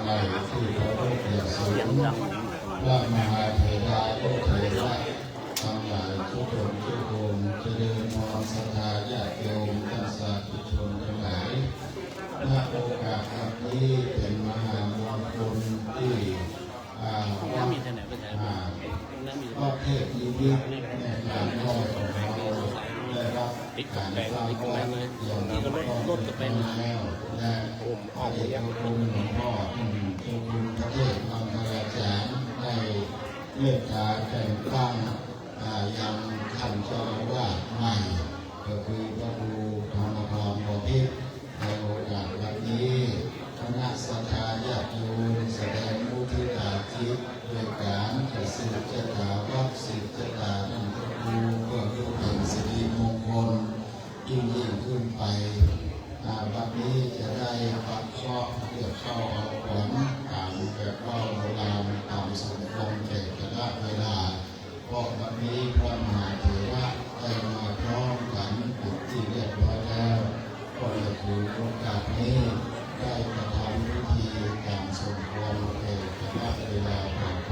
ในที่พระพุทธเจ้าพระมหาเถระผู้เถระทั้งหลายทุกคนทุกคนเจริญพรศรัทธาญาติโยมท่านสาธุชนทั้งหลายณโอกาสนี้เป็นมหามงคลที่ก็เทศยิวิตในการน้อยของเราได้รับการสร้างวัดอย่างนี้ก็ลดไปแล้วและขอบคุณหลวงพ่อขอบคุณพระเทศมังคลาจารย์ได้เมตตาแต่งตั้งยังท่านเจ้าอาวาสใหม่ก็คือพระครูธรรมพรบพิตรในโอกาสวันนี้คณะสัทธาญาติโยมแสดงมุทิตาจิตด้วยการจะสืบชะตาวัดสืบชะตาท่านพระครูเพื่อเป็นสิริมงคลยิ่งขึ้นไปวันนี้จะได้ปักเคราะห์เพื่อเข้าเอาขวัญตามแบบว่าโบราณตามสมควรแก่กระเวลาเพราะวันนี้พระมหาเถระได้มาพร้อมกันเป็นที่เรียบร้อยแล้วก็เลยถือโอกาสนี้ได้กระทำพิธีตามสมควรแก่กระเวลาต่อไป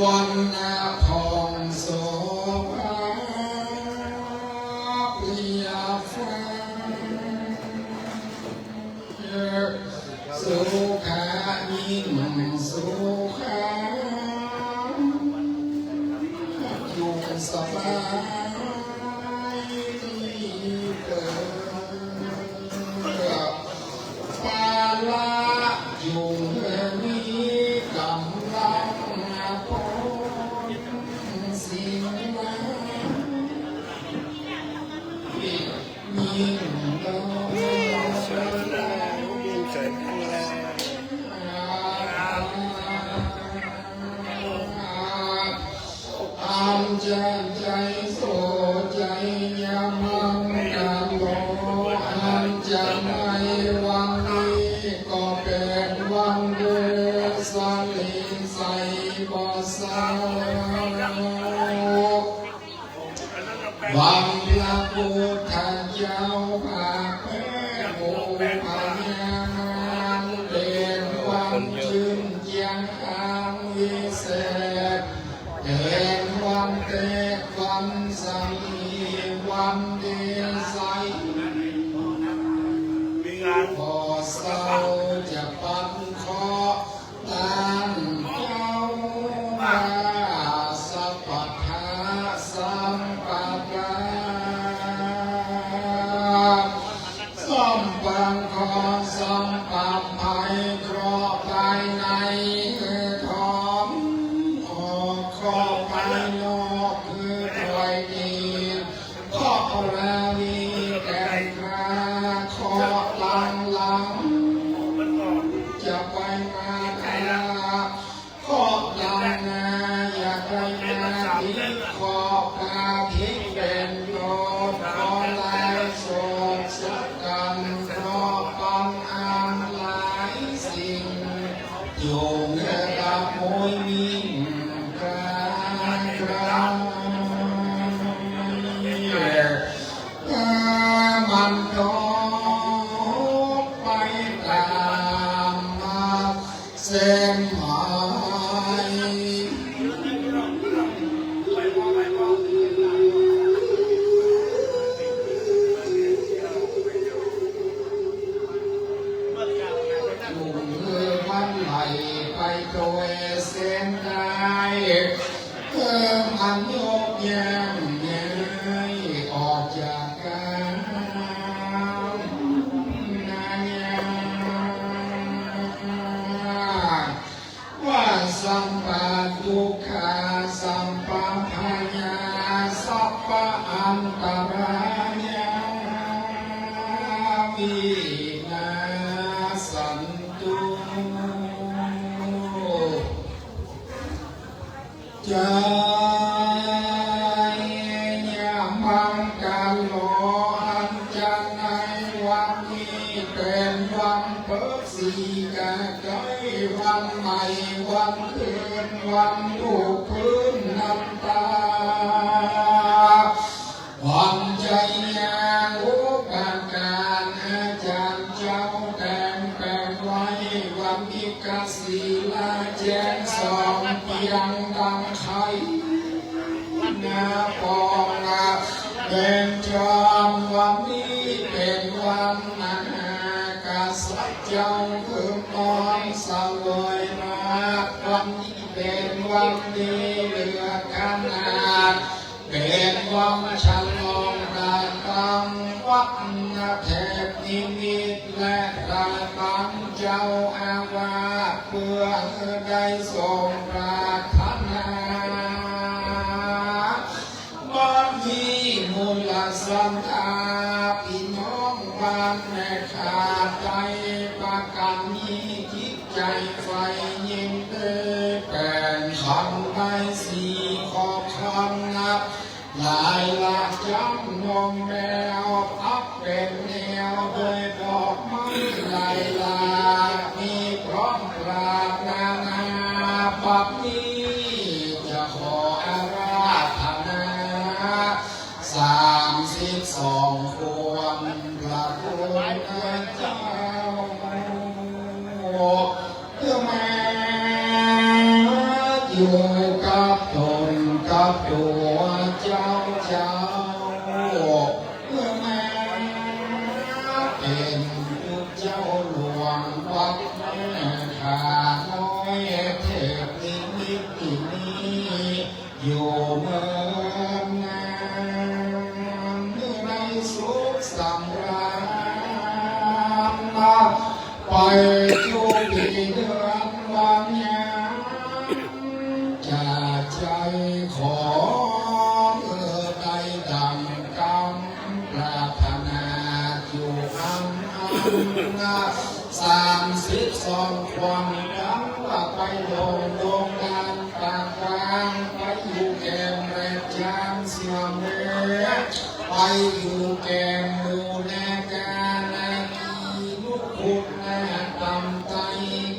วันนาทองโสภาเปียฟ้าสุขายิ่งสุขาอยู่สบายที่เกิดปาละอยู่มีกำลังใจโสใจยามังกาโลอันจะไม่วันนี้ก็เป็นวันเดือดสลิใส่บ่อสาววันพระพุทธเจ้าพาแพ้โมพญานเด่นวันชื่นเจียงอางวิเศษเด่นวันเตวันสังวันเดียใสพอเศร้าจะปันคอตานเจ้ามาสัพพทาสัมปัตตาสัมปังคอสัมปัมภัยครอบภายในท้องออกครอบภายนอกคือถอยดีขอราวีแก่งคาขอหลัง ราญาวินาสันตุใจยามังกันโลอันจันในวันนี้เป็นวันเปิดสีกาใจวันใหม่วันคืนวันถูกพื้นน้ำตาวันใจยางโอกาสการอาจารย์เจ้าแต่งแปลงไว้วันมิกาศีลาแจ้งสองเพียงดังไขนาปองนาเป็นจอมวันนี้เป็นวันนากาศักเจ้าคือมอนสลอยมาวันนี้เป็นวันดีเหลือขนาดเป็นวันฉลองการตั้งวัดเทพนิมิตและการตั้งเจ้าอาวาสเพื่อได้ทรงปรารถนาบ่มีมูลสันทาพี่น้องบ้านแม่ขาดใจประกันนี้จิตใจไฟยิ่งเต้เป็นคำใบสีขอบคำนับหลายหลักจำนงแมวพับเป็นแนวโดยดอกไม้หลายหลากมีพร้อมปราบนานาปับนี้จะขออาราธนา32ควรพระคุณเจ้าเพื่อแม้อยู่กับตนกับตัวเจ้าเจ้าเพื่อแม้เป็นเจ้าหลวงวัดแม่ขาน้อยเทพนิมิตนี้อยู่เมืองนาในสุขสำราญไปทุกปีเดือนวันยามจากใจขอได้ดังกำปรารถนาอยู่32ความดังว่าไปลงดานต่างกลางไปอยู่แก่มแรกจางเสียงเนื้อไปอยู่แก่มมูแนกานาคีลูกคุกนาตำใจ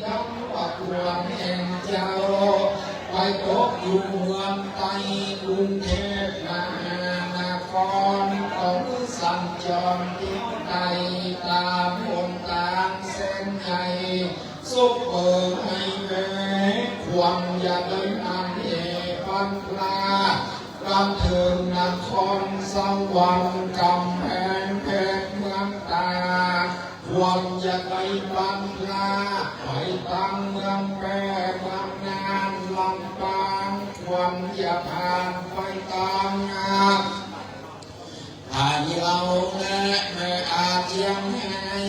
กำว่าควงแห่งเจ้าไปตกอยู่เมืองไทยกรุงเทพมหานครต้องสัญจรทิศใดตามหนทางเส้นใหญ่สุขเปิดให้แม้ความอย่าเดินอันเอปันปลากำถึงนครสวรรค์กำแพงเพชรเมืองตาความอย่าไปปันปลาไปตั้งเมืองแปรเมืองนานลำปางความอย่าผ่านไปตามงานอาเราและแม่อาเจียงไห้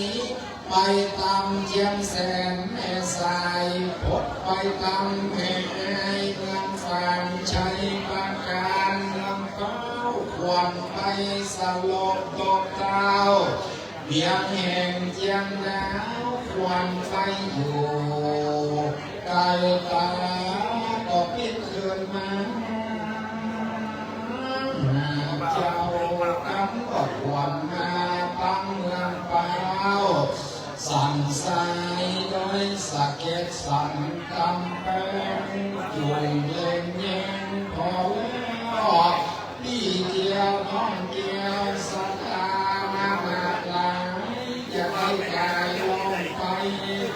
ไปตามเจียงแสนแม่สายพดไปตามแม่ไอ้เมืองฝางชัยประการลำเป้าควันไปสลบตกเต้าเบียงแห่งเจียงดาวควันไปอยู่ไกลตาก็ปิดคืนมาเจ้ากำก็ควรมาตั้งเมืองเปล่าสั่งสายโดยสะเก็ดสั่งกำแพงจุ่มเล่นเย็นพอแล้วพี่เดียวน้องเกี่ยวสัตามาหลายอย่าไปกายลงไป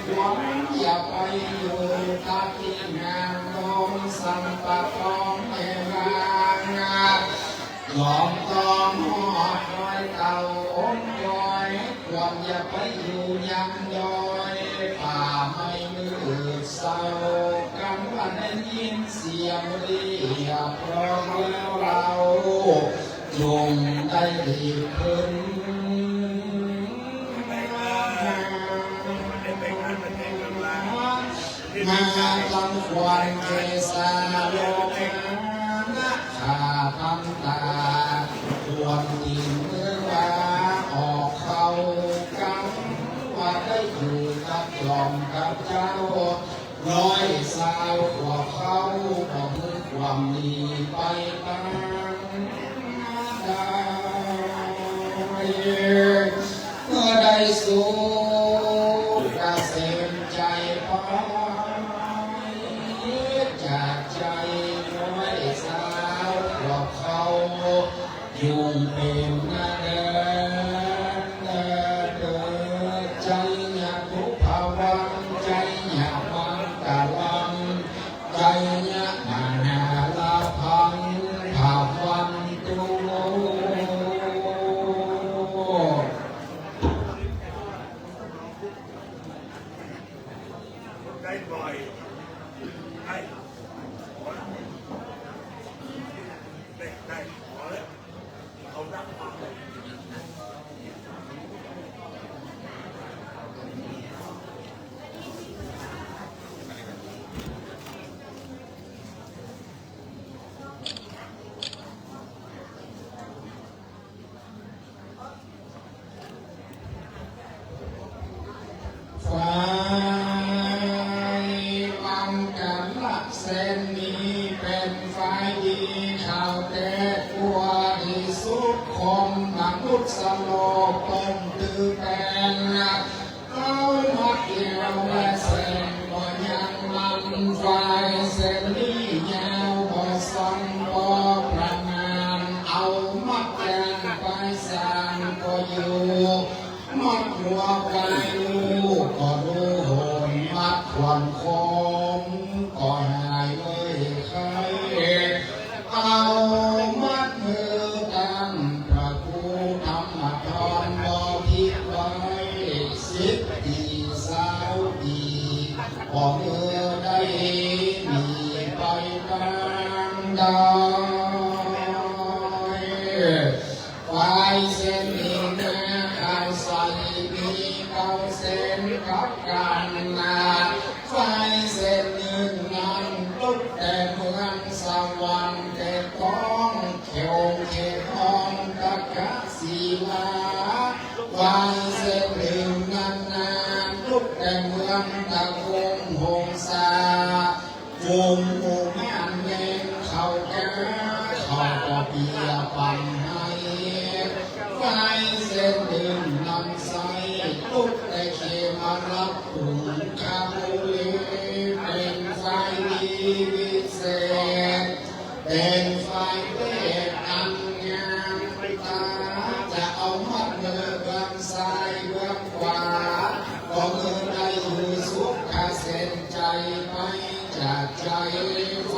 หวังอย่าไปอยู่ทักที่งานลงสัมปะตองไม่วางหลอมตอมหอดรอยเต่าองค์ลอยความอย่าไปอยู่ยังดอยป่าไม่มืดเศร้ากำลังได้ยินเสียงเรียกร้องแล้วเราจงได้รีบขึ้นมาทำควันเกสาโลกนะข้าทำตาหัว วนดีเมื่อว่าออกเขากันว่าได้อยู่กับกล่อมกับเจ้าร้อยสาวกว่าเขาก็มือความดีไปตามได้เมื่อได้สู่เกษมใจไปจากใจร้อยสาวกว่าเขายุ่งเป็นนาเดินใจอยากรู้ภาวังใจอยากวังตะลังใจอยากมานาลาพังภาวันตัวได้บ่อยได้ได้พอแล้วเอานั่งฟังเลย ฝ่ายบังกันละเส้นนี้เป็นฝ่ายดีข่าวแต่กัวที่สุดคมมนุษย์สโลกต้นตือแปลงเอามาเกี่ยวและเส้นบ่ยังมันฝ่ายเส้นนี้ยาวบ่สังบ่ประมาณเอามาแกงไปสร้างก็อยู่มัดหัวใจลูกก็รู้โหนมัดควันคมก็หายเลยใครเอามัดมือตั้งพระครูธรรมทรบ่ผิดไว้10 ปี20 ปีพอเมื่อได้มีไปตามดอยฝ่ายเส้นนี้นะเอาใส่มีเก้าเส้นกับกันนาฝ่ายเส้นหนึ่งนั้นลุกแต่เมืองสวรรค์แต่ต้องเขียวเขียวทองตะกะศีลาฝ่ายเส้นหนึ่งนั้นลุกแต่เมืองตะคงหงสาฟุ่มหมู่แม่เล่นเขาแก่เขาก็เปียปันให้ไฟเส้นหนึ่งนำใส่ลุกแต่เขมารับถุงคาบุลีเป็นไฟดีวิเศษเป็นไฟเทศอันงามตาจะเอามัดมือเบื้องซ้ายเบื้องขวาก็เมื่อได้อยู่สุขเส้นใจไปจากใจไฟ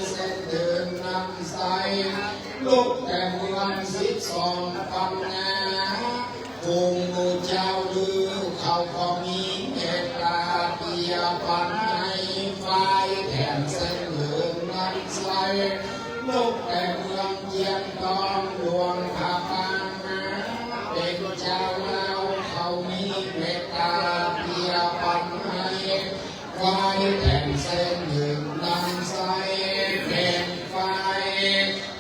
เส้นเดินนำใส่ลุกแต่เมือง12 ปัญญาภูมิเจ้าลือเขาก็มีเมตตาเปียปันให้ไฟแถมเส้นเดินนำใส่ลุกแต่เมืองเจียนตองดวงพาปางนาเป็นเจ้าเล่าเขามีเมตตาเปียปันให้ไฟแถมเส้นเดินนำใส่เป็นไฟ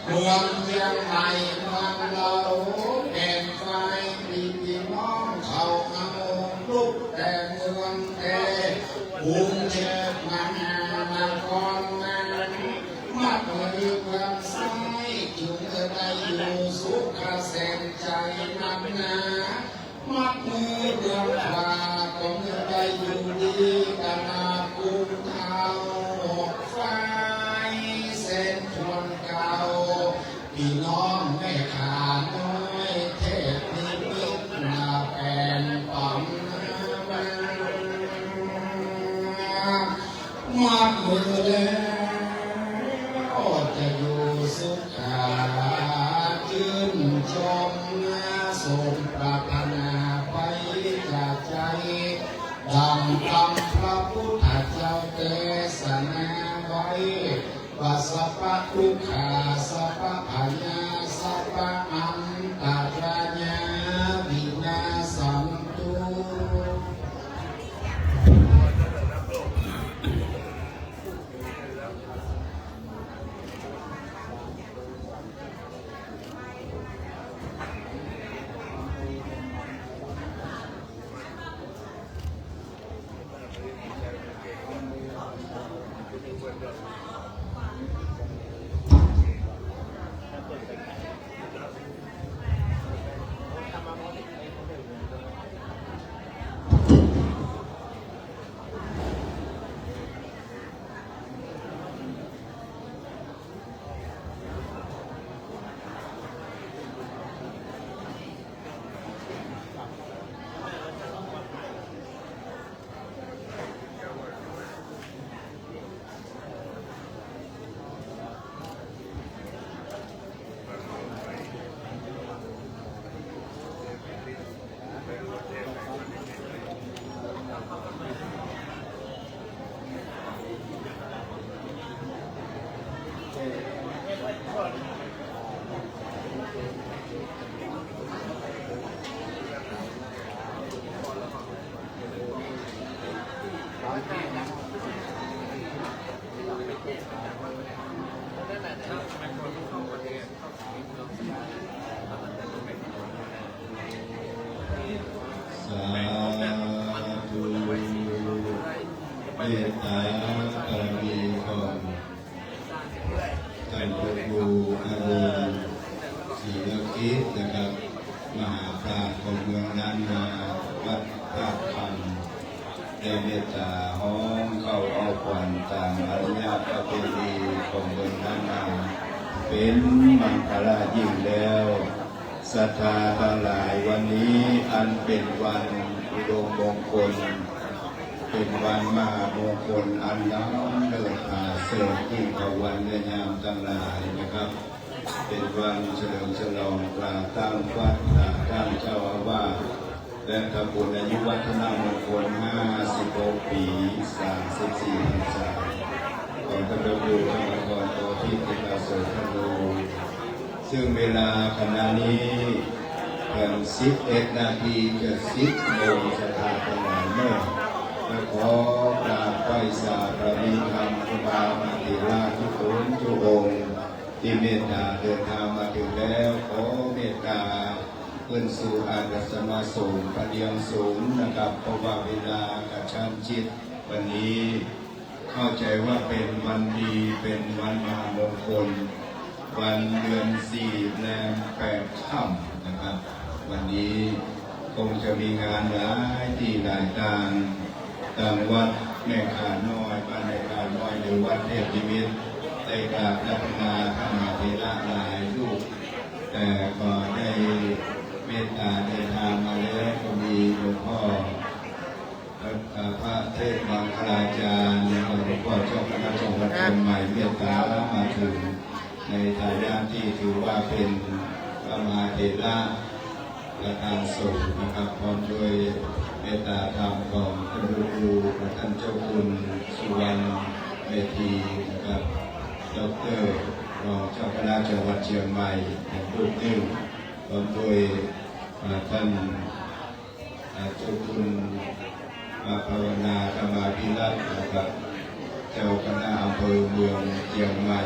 เมืองเชียงใหม่เมืองเราเป็นไฟพี่น้องเขาเอาลุกแต่เมืองเทกรุงเทพมหานครนั้นมัดมือเบื้องซ้ายจึงได้อยู่สุขเส้นใจนำหนามัดมือเบื้องขวาก็เมื่อได้อยู่ดีกันนากุมเท้าไฟเส้นทวนเก่าพี่น้องไม่ขาดน้อยเทพนิมิตนาแปลนปั๊มมัดมือแล้วจะอยู่สุขาชื่นชมสมปรารถนาไปจากใจดังคำพระพุทธเจ้าเทศนาไว้ว่าสัพพะทุกขาสัพพะพยาสัพพะอันตรายาวินาสันตุ เ อันนาวัดท่าคำได้เมตตาห้องเข้าเอาควันต่างอนุญาตประเพณีของเมืองนานาเป็นมังคลายิ่งแล้วศรัทธาทั้งหลายวันนี้อันเป็นวันอุดมมงคลเป็นวันมหามงคลอันล้ำเลิศเสริมยิ่งกว่าวันและยามทั้งหลายนะครับ เป็นวันเฉลิมฉลองกลางตั้งวัดตั้งเจ้าอาวาสและทำบุญอายุวัฒนมงคล56 ปี34 พรรษาของพระเดชพระคุณธรรมกรโตพิติกาโสธโรซึ่งเวลาขณะนี้เป็น11 นาทีจะ10 โมงสถาปนาเมื่อและขอกราบไหว้สาพระมิธรรมครูบามาติราชทุกคนทุกองค์ที่เมตตาเดินทางมาถึงแล้วขอเมตตาขึ้นสู่อารัสมาสูงประเดียงสูงนะครับเพราะว่าเวลากระชั้นชิดวันนี้เข้าใจว่าเป็นวันดีเป็นวันมหามงคลวันเดือน4 แรม 8 ค่ำนะครับวันนี้คงจะมีงานหลายที่หลายทางวัดแม่ขาน้อยบ้านแม่ขาน้อยหรือวัดเทพนิมิตรได้กราบรัตนาพระมหาเถระหลายรูปแต่ก็ได้เมตตาเดินทางมาแล้วก็มีหลวงพ่อพระเทศมังคลาจารย์แล้วก็หลวงพ่อเจ้าคณะจังหวัดเชียงใหม่เมตตามาถึงในฐานะที่ถือว่าเป็นพระมหาเถระประธานสงฆ์นะครับพร้อมด้วยเมตตาธรรมของท่านครูท่านเจ้าคุณสุวรรณเมธีนะครับดร.รองเจ้าคณะจังหวัดเชียงใหม่อย่างรูปนิ่งพร้อมด้วยท่านเจ้าคุณภาวนาธรรมาภิรัตน์นะครับเจ้าคณะอำเภอเมืองเชียงใหม่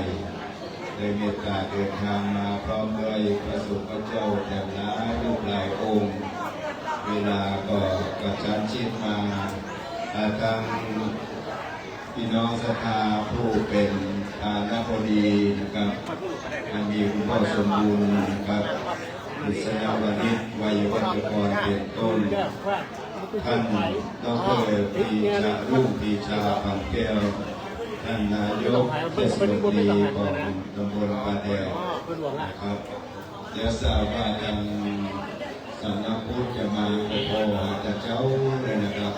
ได้เมตตาเดินทางมาพร้อมด้วยพระสงฆ์พระเจ้าแต่หลายรูปหลายองค์เวลาก็กระชั้นชิดมาทางพี่น้องศรัทธาผู้เป็นฐานะพอดีนะครับมีคุณพ่อสมบูรณ์นะครับฤษณวณิชวัยวัฒกรเป็นต้นท่านดร.ปีชารุ่งปีชาพันแก้วท่านนายกเทศมนตรีของตำบลปาแดงนะครับแล้วทราบว่าทางสำนักพุทธจะมาขอจะเจ้าเลยนะครับ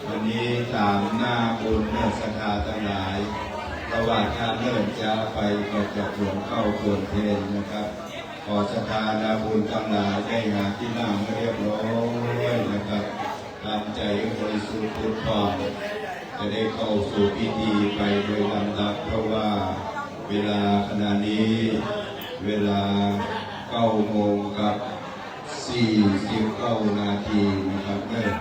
วันนี้ตามหน้าบุญเนื้อศรัทธาทั้งหลายเพราะว่าถ้าเริ่มจะไปก็จะชวนเข้าชวนเพลงนะครับขอศรัทธานาบุญทั้งหลายได้งานที่นั่งเรียบร้อยนะครับตามใจบริสุทธิ์พุทธผ่องจะได้เข้าสู่พิธีไปโดยลำดับเพราะว่าเวลาขณะนี้เวลา9 โมงกับ49 นาทีนะครับเนี่ย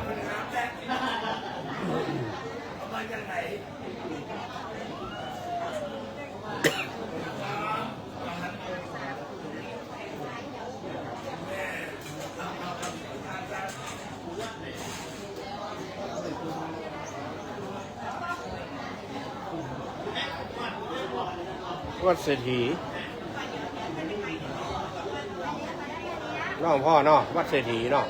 วัดเศรษฐีน้องพ่อเนาะวัดเศรษฐีเนาะ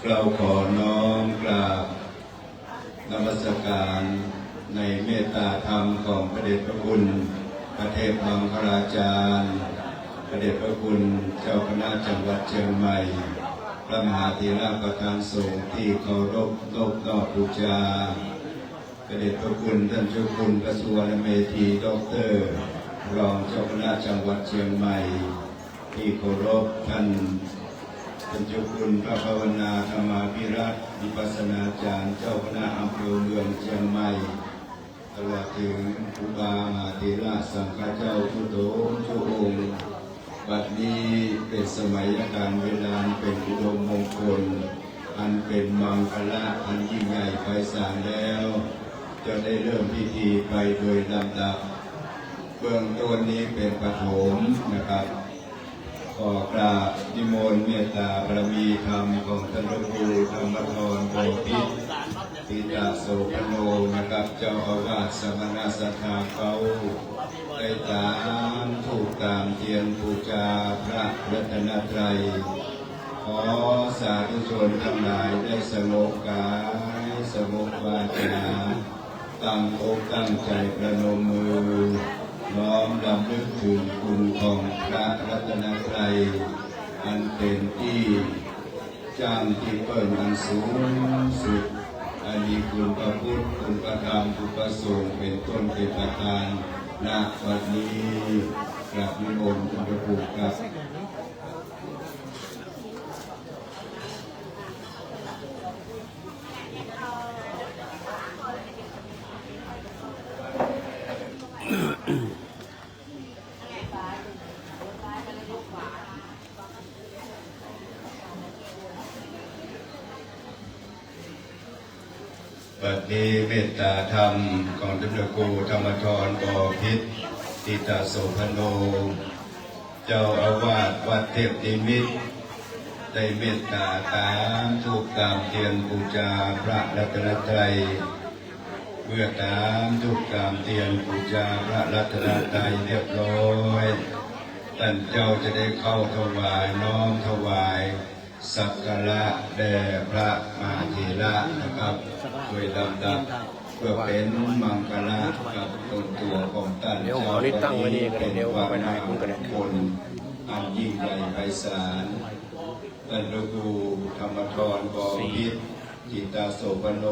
เราขอน้อมกราบนมัสการในเมตตาธรรมของพระเดชพระคุณพระเทพมังคลาจารย์พระเดชพระคุณเจ้าคณะจังหวัดเชียงใหม่พระมหาเถระประธานสงฆ์ที่เคารพนอบน้อมบูชาพระเดชพระคุณท่านเจ้าคุณพระสุวรรณเมธีดร.รองเจ้าคณะจังหวัดเชียงใหม่ที่เคารพท่าน ท่านเจ้าคุณพระภาวนาธรรมาภิรัตน์วิปัสสนาจารย์เจ้าคณะอำเภอเมืองเชียงใหม่ตลอดถึงครูบาหาเถระสังฆเจ้าทุกองค์บัดนี้เป็นสมัยการเวลาเป็นอุดมมงคลอันเป็นมังคละอันยิ่งใหญ่ไพศาลแล้วจะได้เริ่มพิธีไปโดยลำดับเบื้องต้นนี้เป็นปฐมนะครับขอกราบนิมนต์เมตตาบารมีธรรมของท่านพระครูธรรมธรโพธิปิตาโสพโนนะครับเจ้าอาวาสสมณสัทธาเขาได้ตามถูกตามเทียนบูชาพระรัตนตรัยขอสาธุชนทั้งหลายได้สงบกายสงบวาจาตั้งอกตั้งใจประนมมือน้อมรำลึกถึงคุณของพระรัตนตรัยอันเป็นที่จ้างที่เปิดอันสูงสุดอันมีคุณพระพุทธคุณพระธรรมคุณพระสงฆ์เป็นต้นเป็นประธานณวันนี้กราบนิมนต์ท่านพระครูครับ บัดนี้เมตตาธรรมของท่านพระครูธรรมธรบพิตรติตาโสพโนเจ้าอาวาสวัดเทพนิมิตรได้เมตตาตามถูกตามเทียนบูชาพระรัตนตรัยเมื่อตามถูกตามเทียนบูชาพระรัตนตรัยเรียบร้อยท่านเจ้าจะได้เข้าถวายน้อมถวายสักการะแด่พระมหาเถระนะครับโดยลำดับเพื่อเป็นมังคละกับตนตัวของท่านเจ้าเป็นวาระมงคลอันยิ่งใหญ่ไพศาลท่านพระครูธรรมธรบพิตรจิตาโสพโน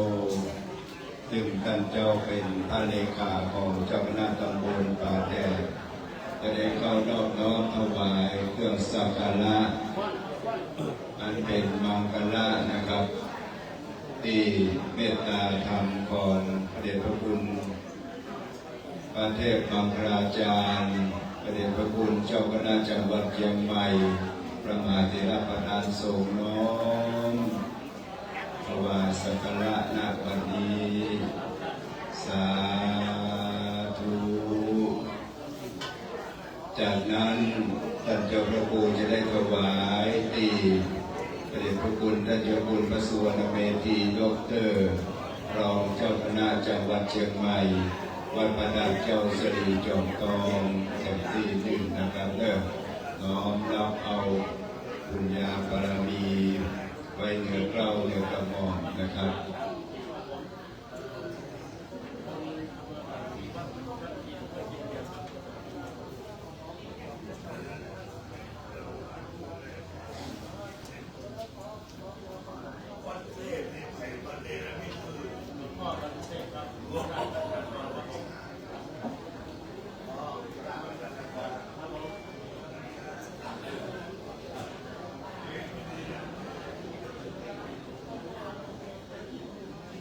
ซึ่งท่านเจ้าเป็นพระเลขาของเจ้าคณะตำบลป่าแดดจะได้เข้านอบน้อมถวายเครื่องสักการะอันเป็นมังคละนะครับที่เมตตาธรรมของพระเดชพระคุณพระเทพมังคลาจารย์พระเดชพระคุณเจ้าคณะจังหวัดเชียงใหม่พระมหาเถรประธานสงฆ์น้อมถวายสักการะณวันนี้สาธุจากนั้นท่านเจ้าพระครูจะได้ถวายตีพระเดชพระคุณท่านเจ้าคุณพระสุวรรณเมธีดร.รองเจ้าคณะจังหวัดเชียงใหม่วัดพระดาเจ้าสิริจอมทองแห่งที่หนึ่งนะครับน้อมรับเอาบุญญาบารมีไว้เหนือเกล้าเหนือกระหม่อมนะครับ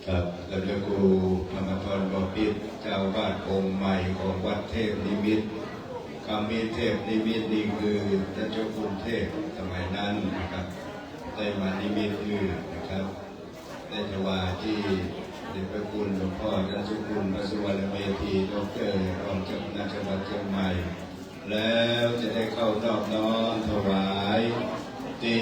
ครับท่านพระครูธรรมธรบพิตรเจ้าวาดองค์ใหม่ของวัดเทพนิมิตรคำมีเทพนิมิตรนี่คือท่านเจ้าคุณเทพสมัยนั้นนะครับได้มานิมิตอื่นนะครับได้ถวายที่เดชพระคุณหลวงพ่อท่านเจ้าคุณพระสุวรรณเมธีดร.รองเจ้าคณะจังหวัดเชียงใหม่แล้วจะได้เข้านอบน้อมถวายที่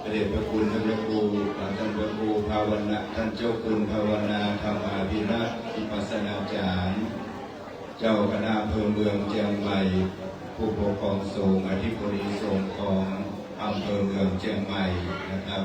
พระเดชพระคุณท่านพระครูท่านพระครูภาวนาท่านเจ้าคุณภาวนาธรรมาภิรัตน์วิปัสสนาจารย์เจ้าคณะอำเภอเมืองเชียงใหม่ผู้ปกครองสงฆ์อธิบดีสงฆ์ของอำเภอเมืองเชียงใหม่นะครับ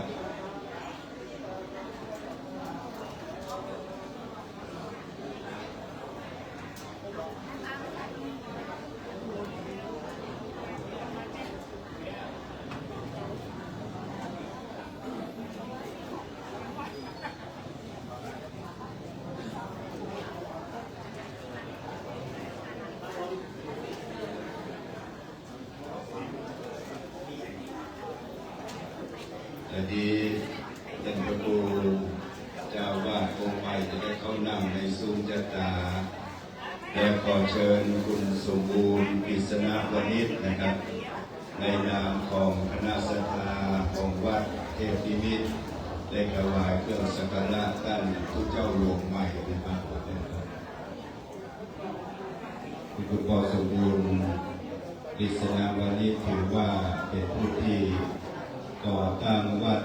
แต่ดีท่านพระครูเจ้าวาดองค์ใหม่จะได้เข้านั่งในซุ้มจัตตาและขอเชิญคุณสมบูรณ์กฤษณวณิชนะครับในนามของคณะศรัทธาของวัดเทพนิมิตรได้ถวายเครื่องสักการะท่านผู้เจ้าหลวงใหม่นะครับคุณพ่อสมบูรณ์กฤษณวณิชถือว่าเป็นผู้ที่ก่อตั้งวัด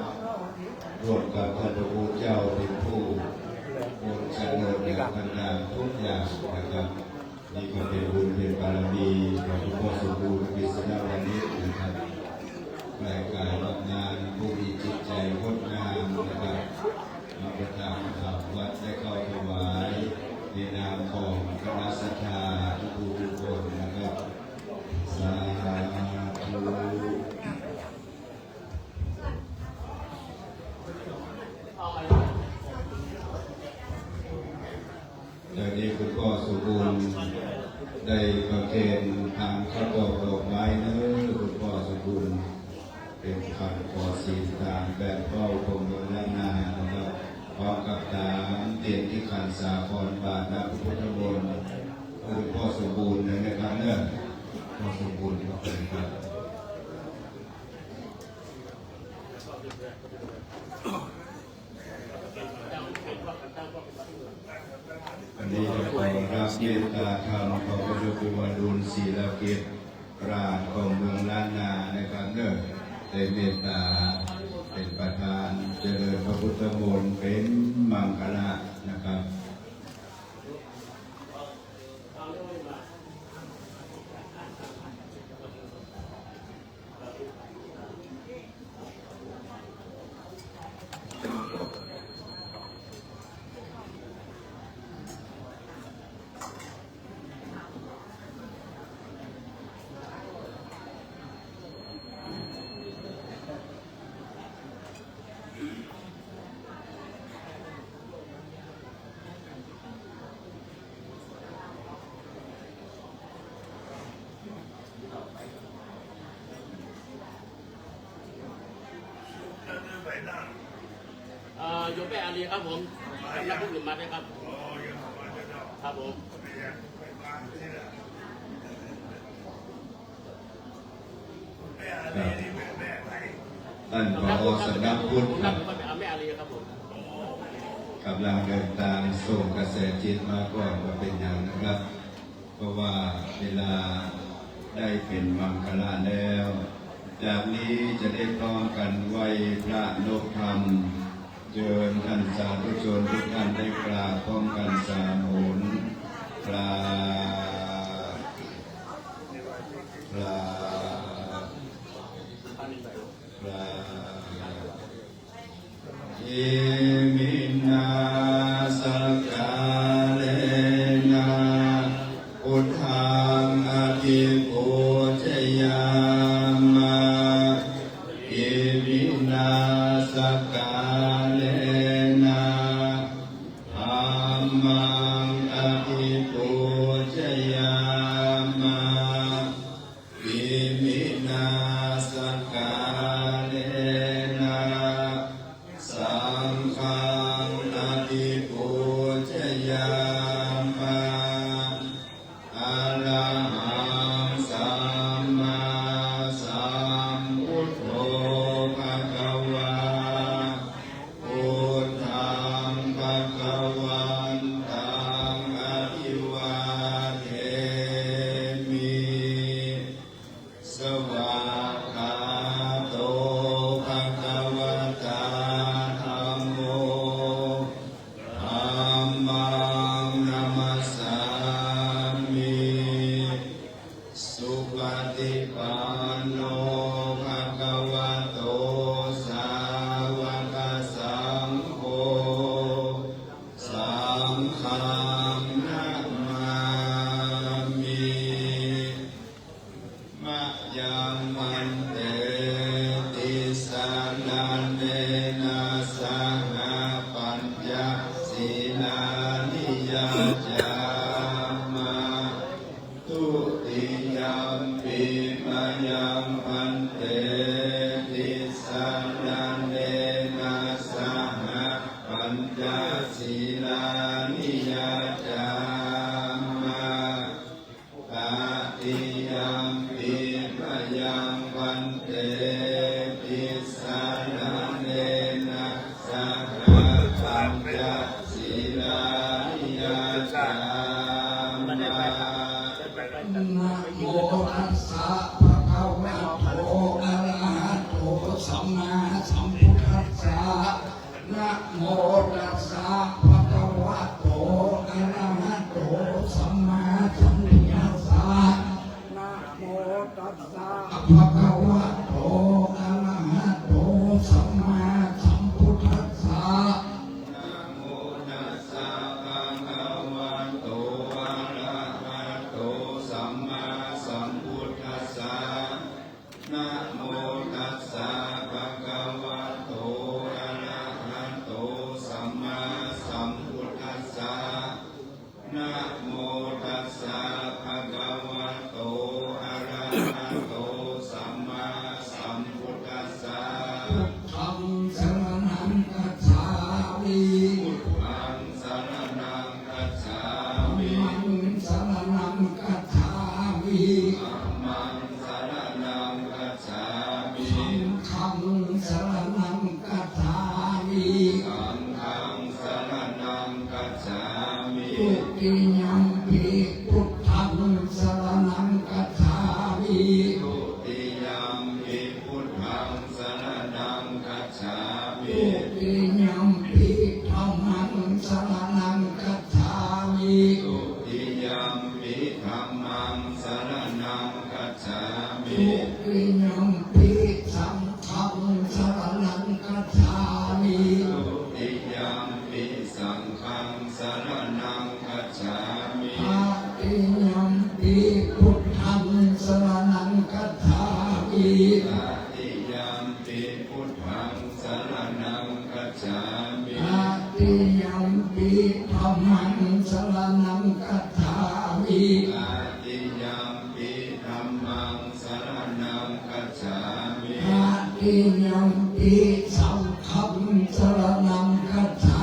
ร่วมกับท่านพระพุทธเจ้าเป็นผู้บนเสนอในการทุกอย่างนะครับนี่ก็เป็นบุญเป็นบารมีของหลวงพ่อสมบูรณ์กฤษณวณิชนะครับรายการรับงานผู้มีจิตใจงดงามนะครับมาประทานวัดได้เข้าถวายในนามของคณะศรัทธาทุกคนนะครับสาธุจากนี้คุณพ่อสมบูรณ์ได้ประเคนทางข้าวดอกไม้เนื้อคุณพ่อสมบูรณ์เป็นขันขอศีลตามแบบเป้าคงโดยนานานะครับพร้อมกับตามเตียนที่ขันสาครบาทนะพุทธมนต์คุณพ่อสมบูรณ์นะครับเนี่ยพ่อสมบูรณ์ก็เป็นครับวันนี้จะขอรับเมตตาธรรมของพระเจ้าคุณวรุณศรีลาเกตราชของเมืองล้านนานะครับเนื่องในเมตตาเป็นประธานเจริญพระพุทธมนต์เป็นมังคละนะครับโยมแม่อาลีครับผมรับผู้หญิงมาด้วยครับครับผมท่านผอ.สำนักพุทธครับ แม่อาลีครับผมกำลังเดินตามส่งกระแสจิตมาก่อนมาเป็นอย่างนะครับเพราะว่าเวลาได้เป็นมังคลาแล้วจากนี้จะได้พร้อมกันไหวพระนพธรรมเชิญท่านสาธุชนทุกท่านได้กราบพร้อมกันสามหนกราบกราบกราบเอมินาสักกาเลนะพุทธังอภิปูชยามะเอมินาสักกาเลนะธัมมังอภิปูชยามะเอมินาสักกาเลนะสังฆังอภิปูชยามะอะระหังสัมมาสัมพุทโธภะคะวาพุทธังภะคะวันตังอภิวาเทมิสวากขาโตภะคะวะตาธัมโมธัมมังนัมสสามิสุปฏิปันโนภะคะวะโตสาวกสังโฆสังฆังนะมามิ มะยังมันเตติสานันเนนะสหปัญญสีนานิยาจามะตุติยัมปิมะยังมันเตติสานันเน มมาสัมพุทธัสสะนะโมตัสสะภะคะวะโตอะระหะโตสัมมาสัมพุทธัสสะนะโมตัสสะภะคะวะโตอะระหะโตสัมมาสัมพุทธัสสะนะโมตัสสะภะคะวะโตอะระหะโตสัมมาสัมพุทธัสสะนะโมตัสสะภะคะวะโตอะระหะโตสัมมาสัมพุทธัสสะนะโมตัสสะภะคะวะโตอะระหะโตสัมมาสัมพุทธัสสะธัมมังสรณังคัจฉามิพุทธังสรณังคัจฉามิธัมมังสรณังคัจฉามิธัมมังสรณังคัจฉามิสังฆังสรณังคัจฉามิสังฆังสรณังคัจฉามิทุติยัมปิพุทธังสรณังคัจฉามิทุติยัมปิพุทธังสรณังคัจฉามิทุติยัมปิธัมมังสรณังคัจฉามิทุติยัมปิธัมมังสรณังคัจฉามิทุติยัมปิสังฆังสรณังคัจฉามิทุติยัมปิสังฆังสรณังคัจฉามิตติยัมปิพุทธังสรณังคัจฉามิตติยัมปิพุทธังสรณังคัจฉามิตติยัมปิธัมมังสรณังคัจฉามิตติยัมปิธัมมังสรณังคัจฉามิตติยัมปิสังฆังสรณังคัจฉา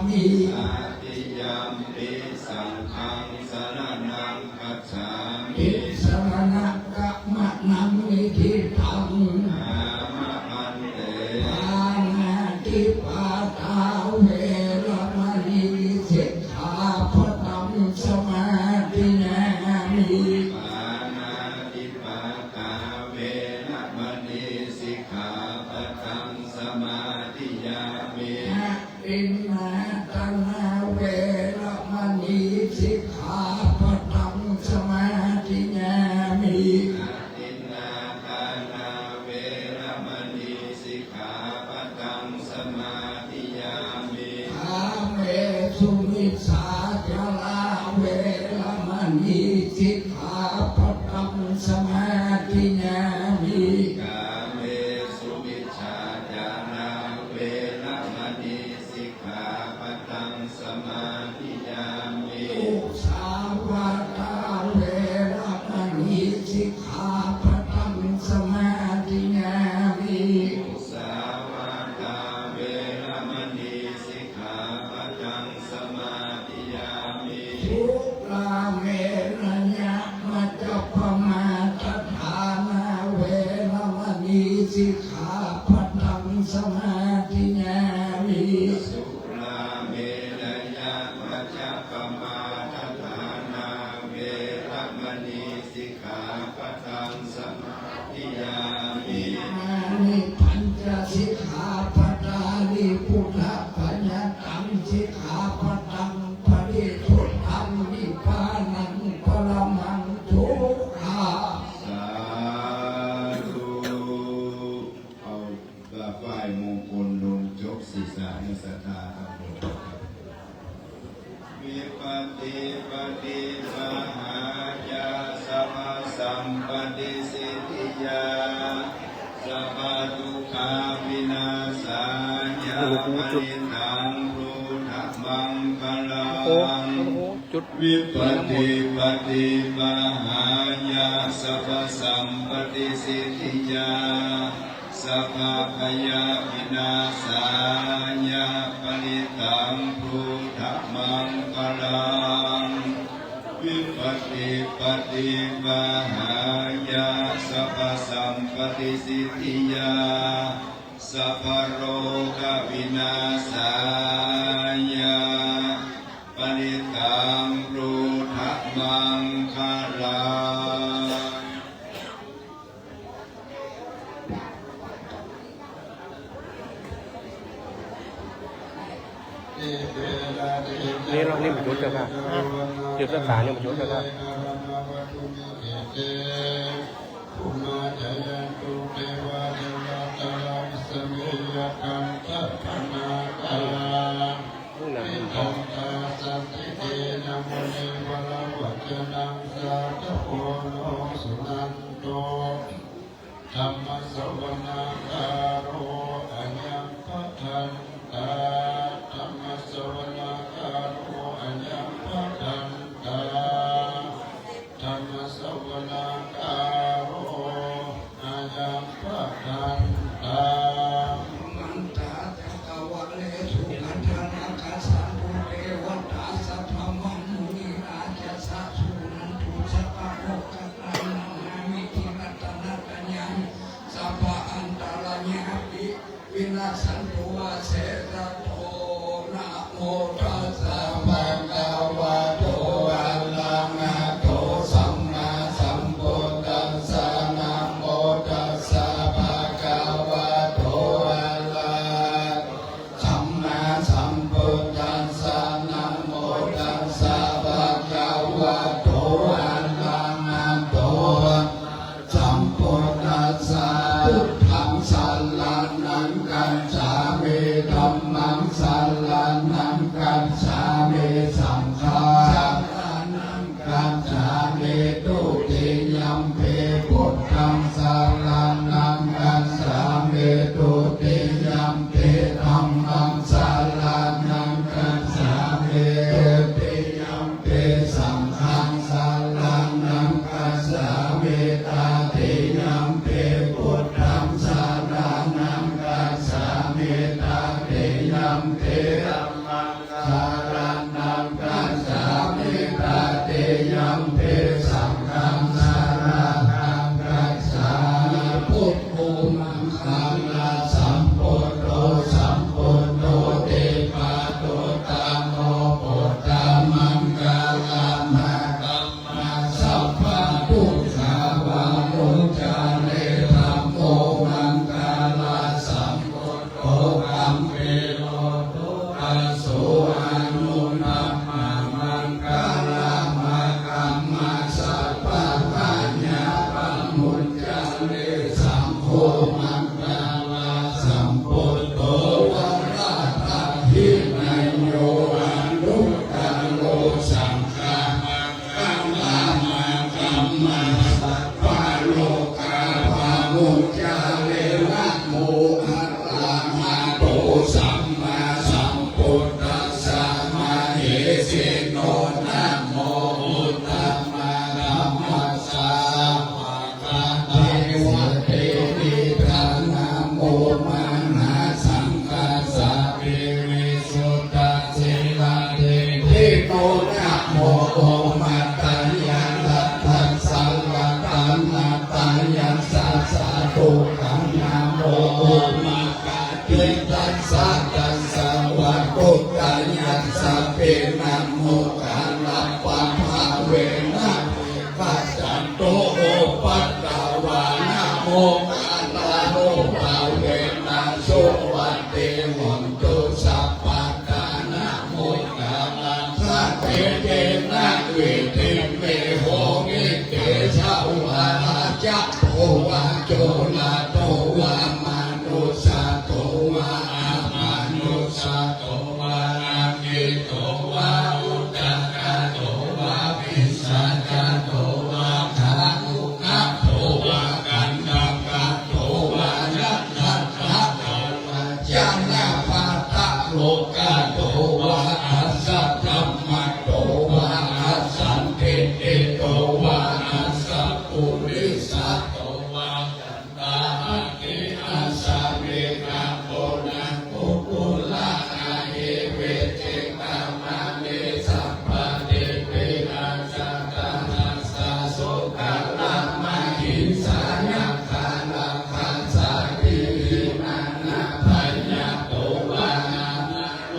มิตติยัมปิสังฆังสรณังคัจฉามิสรณะกะมะนังนิธิตังอามะอันเตปานาติปาตาเวรมณีสิกขาปะทังสมาธิยามิปานาติปาตาเวรมณีสิกขาปะทังสมาธิยามิอินนาตังเวรมณีสิกขาปะทังสมาธิยามิอินนาตังเวรมณีสิกขาปะทังสมาธิยามิอาเมสุมิสาจาลาเวรมณีสิกขาปะทังสมาธิยามิกาเมสุมิชาจาราเวรมณีสิกขาปะทังสมาธิยามิอุสาวาตาเวรมณีสิกขาปะทังสมาธิยามิอุสาวาตาเวรมณีสิกขาปะทังสมาธิยามิทุลาเมรยะมัจจปมาทฐานาเวรมณีสิกขาปะทังสมาธิยามิสุราเมรยะมัจจปมาทฐานาเวรมณีสิกขาปะทังสมาธิยามิอานิปัญจสิกขาปะทานิพุทธปัญญตังสิกขาปะทังปริสุทธังนิพพานังปรมังทุกขาสาธุเอาฝ่ายมงคลลงจกศีรษะในศรัทธาครับวิปัสสิปฏิปหายาสัมมาสัมปติสิทธิยาสัพพทุกขาวินาศายาปริตังรูธัมมังคลังวิปัสสิปฏิปหายาสัพพสัมปติสิทธิยาสัพพพยาวินาศายาปริตังรูธัมมังคลังวิปัสสิปฏิปหายาสัพพสัมปติสิทธิยาสัพพโรควินาศายาปริตังรูธัมมังคลัง นี่เรานี่มันชุดเจ้าค่ะเดี๋ยวรักษาเนี่ยมันชุดเจ้าค่ะ ภูมาจายันตุเทวาเทวาตาลังสมิยกันตัพนาตาอิทังตาสันติเตนะโมเนวะละวัจนังสาธุโอโนสุนันโตธัมมสวนาคาโรอัญญังปะทันตาธัมมสวนาคาโรอัญญังปะทันตาธรรมสวนาคาโรอายังพระทันตามันตาจักวะเลสุขันธนาคาสัมพุเทวตาสัพพมังมุนีราชสัพสุนันทุสัพพะโภกัตตังนามิทิรัตนะตัญญังสัพพะอันตรัญญาปิวินาสันตุวาเสรโตนะโมตัสสะภะคะวะโตอะระหะโตสัมมาสัมพุทธัสสะนะโมตัสสะภะคะวะโตอะระหะสัมมาสัมพุทธัสสะนะโมตัสสะภะคะวะโตอะระหะโตสัมพุทธัสสะพุทธังสรณังกัจฉามิธัมมังสรณังกัจฉามิสังฆังสรณังกัจฉามิตุติยัมปิพุทธังสรณังกัจฉามิตุติยัมปิธัมมังสรณังกัจฉามิตุติยัมปิสังฆังสรณังกัจฉามิตาติยัมปิพุทธังสรณังกัจฉามิตาติยัมปิธัมมังสรณังกัจฉามิตาติยัมปิสังฆังสรณังกัจฉามิพุทโธมังคังลาสัมพุทโธสัมพุทโธเตปะโตตังโมปุตตะมังกาลามะกัมมาสัพพะทุกขาวามุจาเรธัมโมมังกาลาสัมพุทโธกัมเปโลตุอาโสอานุนัมมามังกาลามะกัมมาสัพพะปัญญาปัมมุจจาเรสัมโฆมังกาลาสัมพุทโธวราตาทินัยโยอนุตตโรสังฆามังกัมมามังกัมมาสัพพะโลกาภามุจจาเรนะโมอะระหะโตสัมมาสัมพุทธัสสะมะเหสิโนนะโมพุทธัมมาธัมมัสสะภะคะเทวะเทวิธานะโมมหาสังฆัสสะปิริสุทธัสสิลาเทวิโนนะโมโอมัตตัญญังรัตถังสังฆตังนาตัญญังสัสสะตุขังนะโมโอมัคคะติตัสสะตัสสะวะตุตัญญังสัพเพนะโมกัลลัปปะภะเวนะปัจจันโตโอปัตตวานะโมกัลลาโนภะเวนะสุวัตเตหนตุสัพพะทานะโมกัลลังสัพเพเตนะเวทิเมโหมิเตชะวะราจะโตวะโจนะโตวะมนุสสะโตวะอามานุสสะโตวะอามิโตวะอุตตะกะโตวะวิสัจจะโตวะทานุนะโตวะกันดังกะโตวะยัตถะโตวะจันนะปัตตะโลกะโตวะอัสสะธัมมะโตวะอัสสันติเตโตวะอัสสะปุริสะโตวะยันตาติอัสสะเมนะโพนะปุปุละอาเอเวเจตามาเนสัพพะเตเปอาจาตานัสสะโสกะละมะหิงสายัคคาลังคันสาติหิมานะปัญญาโตวะนะโล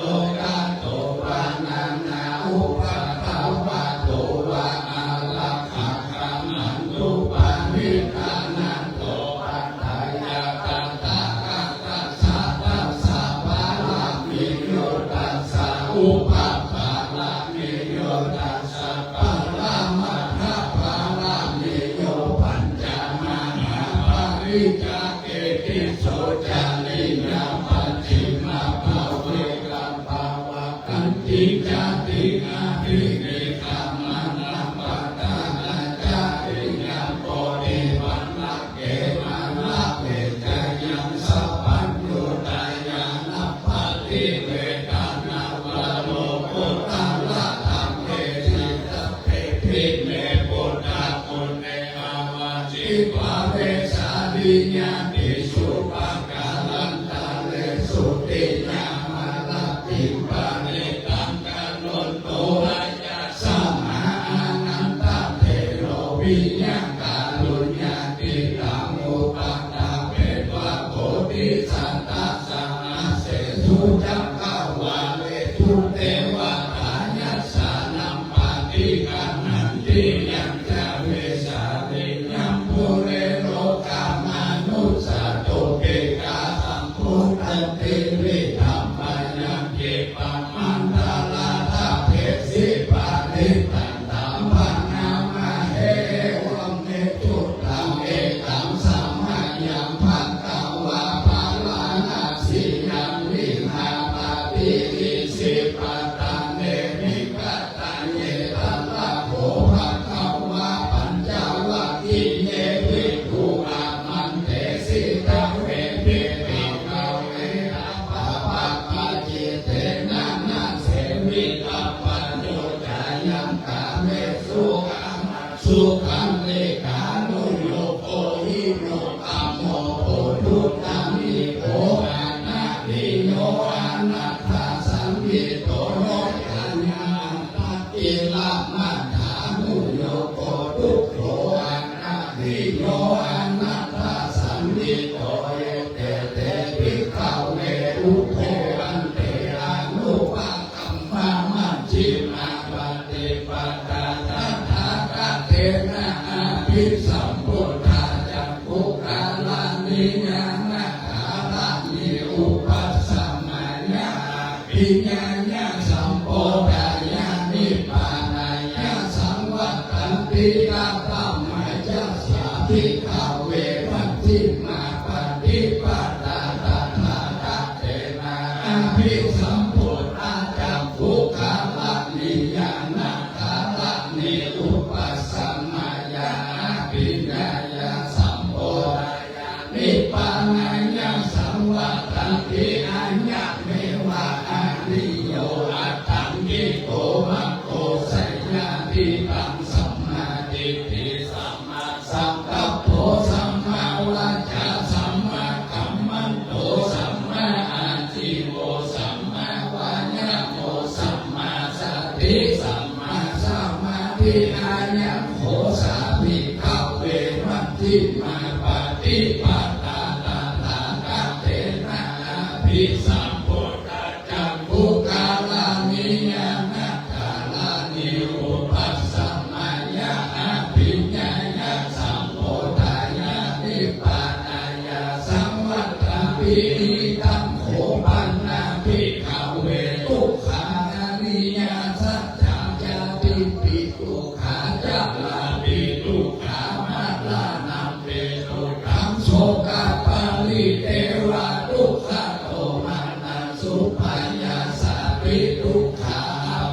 อุปาปาลามิโยตัสสะปะระมัทธปาลามิโยปัญจมาหาปาริจาเกติโสจาริยาปัจฉิมาภาเวกัมภาวะกันติจาติอาภิเนกามานัมปะตานาจาริยามโพธิวันละเกมาละเวจายังสัพพัญญูตายานัปปะติเวทานาวะโลกุตตะละธัมเมสิตะเพภิเมปุตตะปุณเนอาวาจิปะเวสาลิญาติสุปะกาลันตาเลสุติญามาลาติปะเนตังกะนนโตอาญาสัมมาอานันตเทโรวิญญาณาลุญญาติตังอุปัฏฐาเปวะโพธิสัตตะสังอาเสสุจักขวาเลทุเตวะทายัสสานัมปะติกัณหันติยังจะเวสาลิยัมปุเรโลกามานุสสะโตเกกาสัมพุทธันติวิธัมมายังเกปัมมันตาลาทาเพสิปานิตันตัมปันนามาเอวัมเมตุตังเอตัมสัมมายังพันตาวาปาลานาสิยังวิหาปาติอิสิปะตังเนมิกัตตังเยตัลละโภภะคะวะปัญจวัคคีย์เยภิกขุอามันเตสิตะเวทิภิกขเวนะปะปะปะจิตเตนะนะเสวิตัปปัญโยจายังกาเมสุขังสุขังเลกานุโยโกหิโนตัมโมโพธุตัมมิโกอานาติโยอานาถาสัมมิโตโนกัญญาตัตติละมัฏฐานุโยโกทุกโขอานาติโยอานาถาสัมมิโตเอเตเตภิกขเวอุโภอันเตอานุปะกัมมามัจฉิมาปฏิปทาทัฏฐากะเทนะอาภิสัมพุทธาจักขุกาลานิญาณคาลานิอุปัสสมัญญาปิญญาญาสัมโพธายานิพพานายาสังวัตตันติกาธัมมัจจสาภิกขเวมัจฉิมาปฏิปทาทัฏฐากะเทนะอาภิสัมพุทธาจักขุกาลานิญาณคาลานิอุปัสสมัญญาปิญญาญาสัมโพธายานิพพานายาสังวัตตันติอัญญเมวะอาริโยอัตถังกิโกมะโกสัญญาติตังสัมมาทิฏฐิสัมมาสังกัปโปสัมมาวาจาสัมมากัมมันโตสัมมาอาชีโวสัมมาวายาโมสัมมาสติสัมมาสมาธิอายัมโหสาภิกขเวมัจฉิมาปฏิปทาตาตากะเทนะอาภิสัมพุทธาจักขุกาลานิญาณคาลานิอุปัสสมัญญาปิญญาญาสัมโพธายานิพพานายาสัมวัตตัมปิตัมโขปันนาภิกขเวทุกขานานิยาสัจจญาติปิทุกขาจัลาปิทุกขามาลานัมเปตุตัมโสกาปาลิเทวะทุกขโตมานัสสุปายาสาปิทุกขา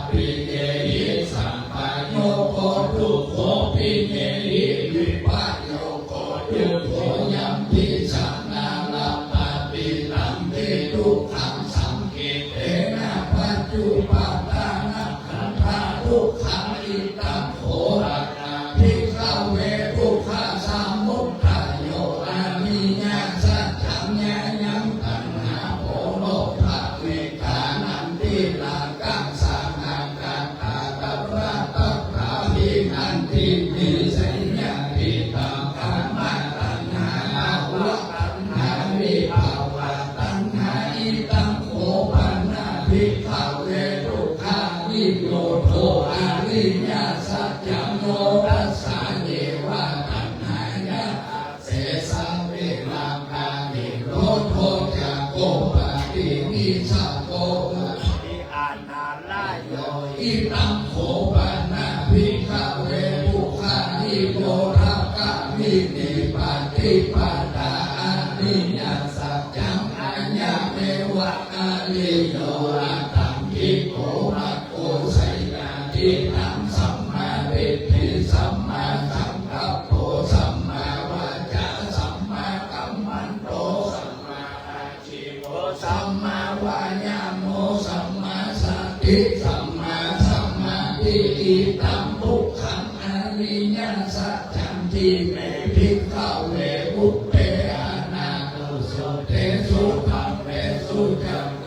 ปิเยหิสัมปโยโกทุกโขปิเยหิวิปัสโยโกทุกโขยัมปิสันนาลาปะปิตัมปิทุกขังสังกิเตนะปัจจุปัฏฐานะขันธาทุกขังอิตัมโขรัตนาภิกขเวทุกขสามุทธโยอานิญาสัจจัญญายังตัณหาโภโลภะเวกานันติลากังสังฆากัตตาตัปปะตัปปะภินันติมิสัญญาปิตังกัมมะตัณหาวะตัณหาวิภาวะตัณหาอิตังโขปันนาภิกขเวทุกขาวิโยโทอาริยสัจจโนทัสสะเยวะตัณหายะเสสะเวลังกานิโรโทจะโกปะตินิสัพโก ที่อานาล อิตังโขปานาภิกขเวปุคานิโกทักกะมินิปฏิปตาอานิยสัจจังอัญญเมวะอาลิโยอัตตังกิโกภะโกไสยาติตังสัมมาทิฏฐิสัมมาสังกัปโปสัมมาวาจาสัมมากัมมันโตสัมมาอาชีโวสัมมาวายาโมสัมมาสติสัมมาสัมมาทิฏฐิตัมทุกขังอริยสัจจังที่เมภิกขเวอุปเปอานาโตสุเตสุธัมเมสุจังโฆ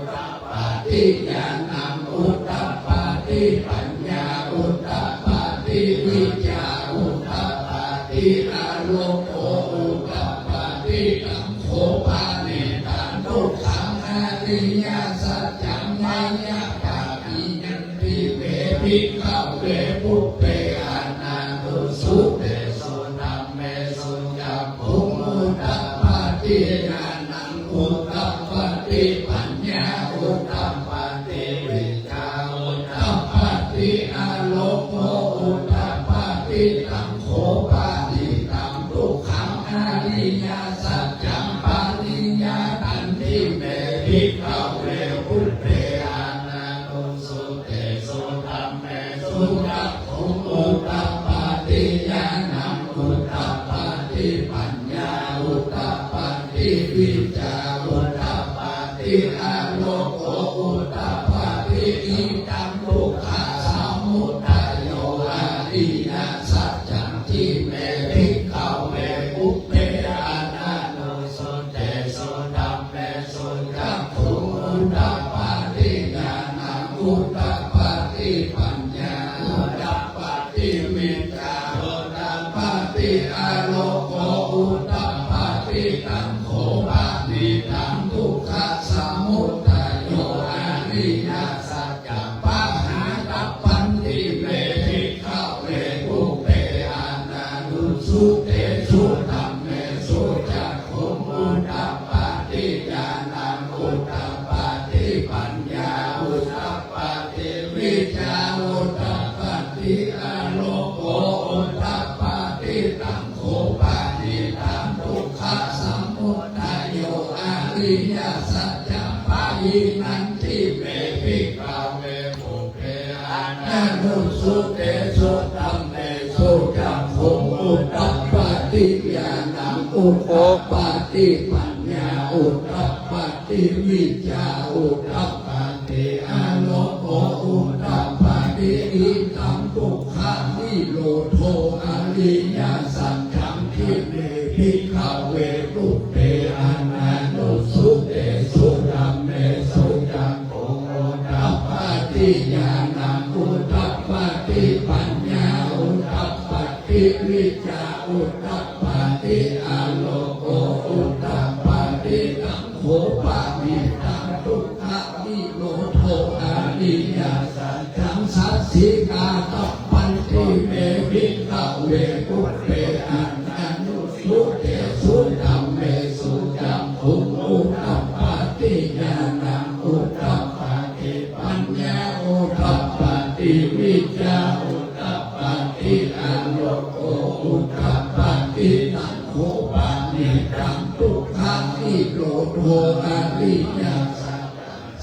ตปาติญาณังอุตตปาติปัญญาอุตตปาติวิจาอุตตปาติอาโลโกอุตตปาติตังโฆปานิตังทุกขังอริยสัจจังมายาปาปิยันติเวภิกขเวปุปเปอานาโตสุเตสุธัมเมสุจักขุอุตตปาติญาณังอุตตปาติปัญญาอุตตปาติวิชาอุตตปาติอาโลโกอุตตปาติตังโฆปาติตังทุกขังอริยสัจจังปาริญาตันติเมภิกขเวปุปเปอานาโตสุเตสุธัมเมสุจักขุอุตตปาติญาณังอุตตปาติปัญญาอุตตปาติวิจาอุตตปาติอาโลโกอุตตปาติอิตังทุกขะสมุทัยโยอริยสัจจังที่เมภิกขเวปุปเปอานาโนสุเตสุธัมเมสุจักขุอุตตปาติญาณังอุตตปาติปัญญาอุตตปาติวิจาอุตตปาติอาโลโกอุตตปาติตังโฆปานิตังทุกขะสมุทัยโยอริยสัจจังปะหาตัปปันติเมภิกขเวปุปเปอานานุสุเตสุธัมเมสุจักขุอุตตปาติญาณังอุตตปาติปัญญาอุตตปาติวิจาอุตตปาติอาโลโกอุตตปาติตังโฆปานิตังทุกขะสมุทัยโยอริยสัจจังปายินันติเมภิกขเวปุปเปอานานุสุเตสุธัมเมสุจักขุอุตตปาติญาณังอุตตปาติปัญญาอุตตปาติวิจาอุตตปาติอาโลโกอุตตปาติอิตังทุกขะนิโรโธอริยสัจจังที่เมภิกขเวปุปเปอานานุสุเตสุธัมเมสุจักขุอุตตปาติญาณังอุตตปาติปัญญาอุตตปาติวิจาอุตตปาติอาโลโกอุตตปาติตังโฆปานิตังทุกขะนิโรโธอริยสัจจังสัสสิกาตัปปันติเมภิกขเวปุปเปอานานุสุเตสุธัมเมสุจักขุอุตตปาติญาณังอุตตปาติปัญญาอุตตปาติวิจาอุตตปาติอาโลโกอุตตปาติตังโฆปานิตังทุกขังนิโรโธอริยสัจ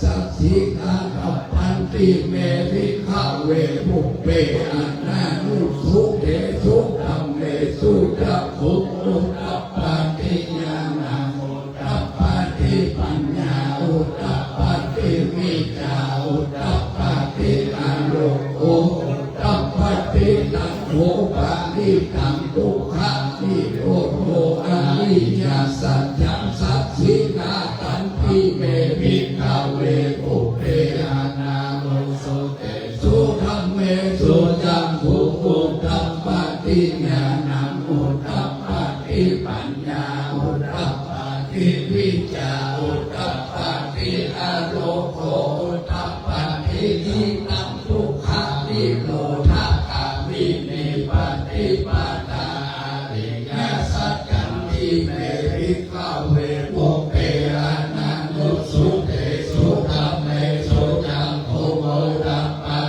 สัสสิกาตัปปันติเมภิกขเวปุปเปอานานุสุเตสุธัมเมสุจักขุอุตตปาติญาณังอุตตปาติปัญญาอุตตปาติวิจาอุตตปาติอาโลโกอุตตปาติตังโฆปานิตังทุกขะนิโรโธอริยสัจจังสัสสิกาตันติเมภิกขเวปุปเปอานาโนสุเตสุธัมเมสุจักขุอุตตปาติญาณังอุตตปาติปัญญาอุตตปาติวิจาอุตตปาติอาโลโกอุตตปาติอิตังทุกขะนิโรธคามินิปฏิปตาอริยสัจจังที่เมภิกขเวปุปเปอานานุสุเตสุธัมเมสุจักขุอุตตปา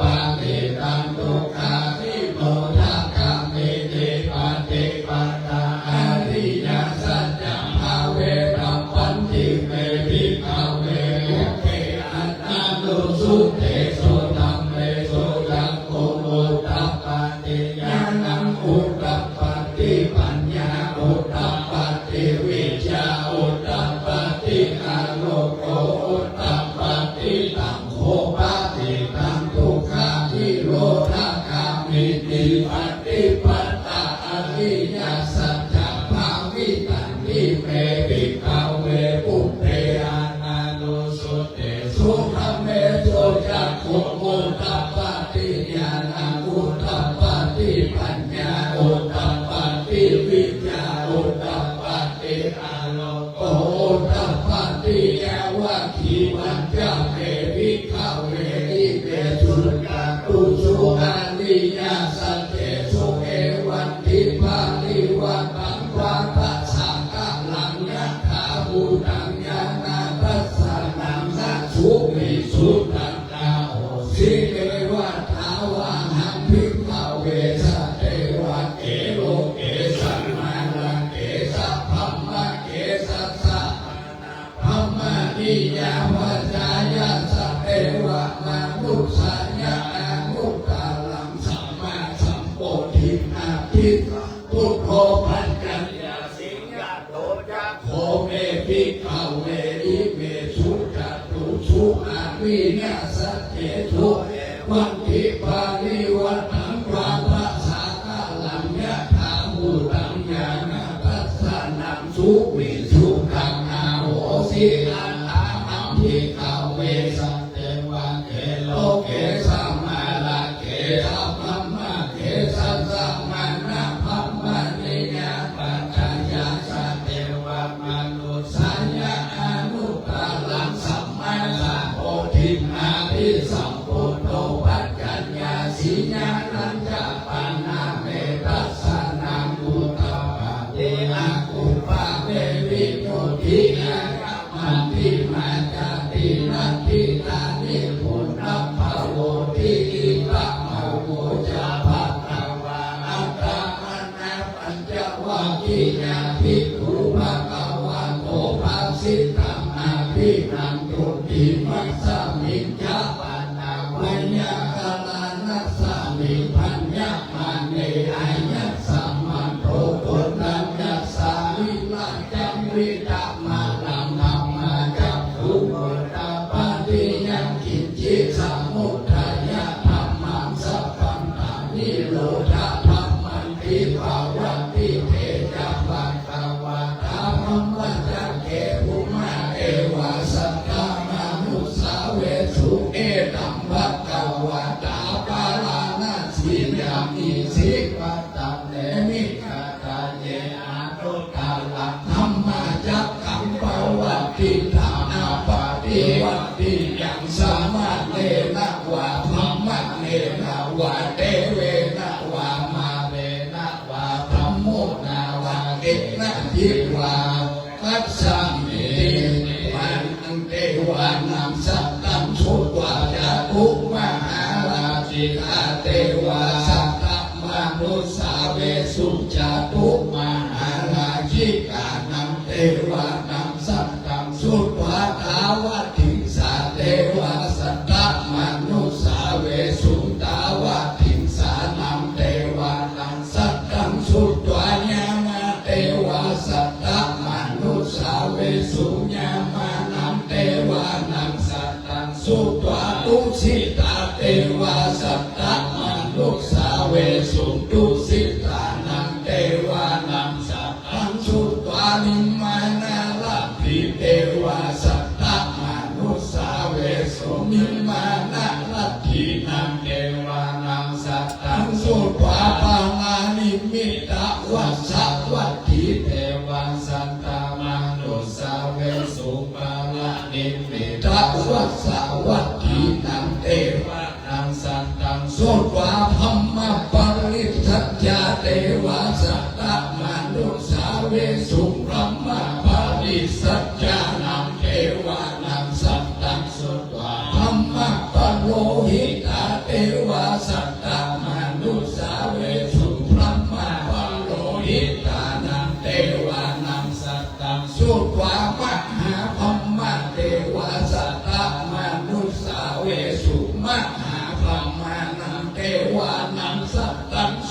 ปาติตังทุกขาทิโมทักขมิติปฏิปทาอริยสัจจภาเวตัพพันติเมภิกขเวอุเปอัตตานุสุเตสุธัมเมสุจักขุอุตตปปฏิญาณังอุตตปฏิปัญญาอุตตปฏิวิชาอุตตปฏิอาโลโกอุตตปฏิตังโคปาติตังทุกขาทิโรธาคามิติปฏิปตาอริยสัจจภาวิตันติเมภิกขเวปุเพอานานุสุเตสุขัมเมสุจักขุอุตตปฏิญาณังอุตตปฏิปัญญาอุตตปฏิวิชาอุตตปฏิอาโลโกอุตตปฏิยาวะขีวัญจเมภิกขเวอิเมสุกาตุสุอานิยาสัจเจสุเอวันติภาลิวันตังวาทัสสะกะลังยะถาภูตังญาณาทัสสะนังสัจสุวิสุทธังกาโอสิเกวะทาวาหังภิกขเวสะเทวะเกโลเกสัมมาลังเกสัพพมะเกสัสสะพมะนิยาวะจายะสะเทวะมานุสัญญานุตตาลังสัมมาสัมโพธินาภิกขุพุทโธปัญญยาสิงยโตจักโคเมภิกขเวอิเมสุจัตตุสุอาวินาสัจเจตุวันติปาลิวัตังวาทัสสะกะลังยะถาภูตังญาณทัสสะนังสุวิสุขังอาโหสิอันอาหังภิกขเวสัตเตวะเกโลเกสัมมาลาเกสัพพมะเกสัสสะมานะพัมมะนิยาปัจจยาสัตเตวะมนุสัญญาอนุตตาลังสัมมาสัมโพธินาภิสัมพุทโธปัจจัญญาสิญาณัญจปันนาเมตัสสะนังอุตตปะเตนะอุปะเมวิโยทิอามันติมาจาตินันติตานิปุณณภาโวติอิปะภาโวจาภะคะวะอัตตานะปัญจวัคคียาภิกขุภะคะวะโตภาสิตังอาภินันตุติมัสสมิจฉาปันนาวัญญาคลานัสสมิปัญญามันเนอายัสสัมมันโตปุณัญญัสสาวิลาจัมวิตามาลังธัมมาจักขุปุตตปาติยังกิจจิสมุทัยะธัมมังสัพพันธานิโรธาธัมมันติภาวะติเทจะปัตตวะธัมมังวัจจะเกภูมาเอวะสัทธามานุสาเวสุเอตัมภะคะวะตาปาลานาสียามิสิปัตตะเนมิกาตาเยอานุตาลังธัมมาจักขังปวัตติธานาปฏิวัติยังสามาเนนะวะธัมมะเนนะวะเตเวนะวะมาเวนะวะธัมโมนะวะเกนะทิวาคัสสะมิมันเตวานัมสัตตังสุตวะจะทุกมหาราชิกาเทวาสัตตมนุสาเวสุจตุมหาราชิกานัมเทวานัมสัตตังสุตวะทาวติสาเทวาสัตตมนุสาเวสุตาวติสานัมเทวานัมสัตตังสุตวะญามาเทวาสัตตมนุสาเวสุญามานัมเทวานัมสัตตังสุตวะตุสิตาเทวาสัตตมนุสาเวสุตุสิตานัมเทวานัมสัตตังสุตวะนิมมานาลัพพิเทวาสัตตมนุสาเวสุนิมมานาลัพพินัมเทวานัมสัตตังสุตวะปาลานิมิตะวัสสะวัตถิเทวาสัตตมนุสาเวสุปาลานิมิตะวัสสะวัตถินัมเทวานัมสัตตังสุตวะธัมมปริทัจจาเทวาสัตตมนุสาเวสุพรหมปริสัจจานัมเทวานัมสัตตังสุตวะธัมมปโลหิตาเท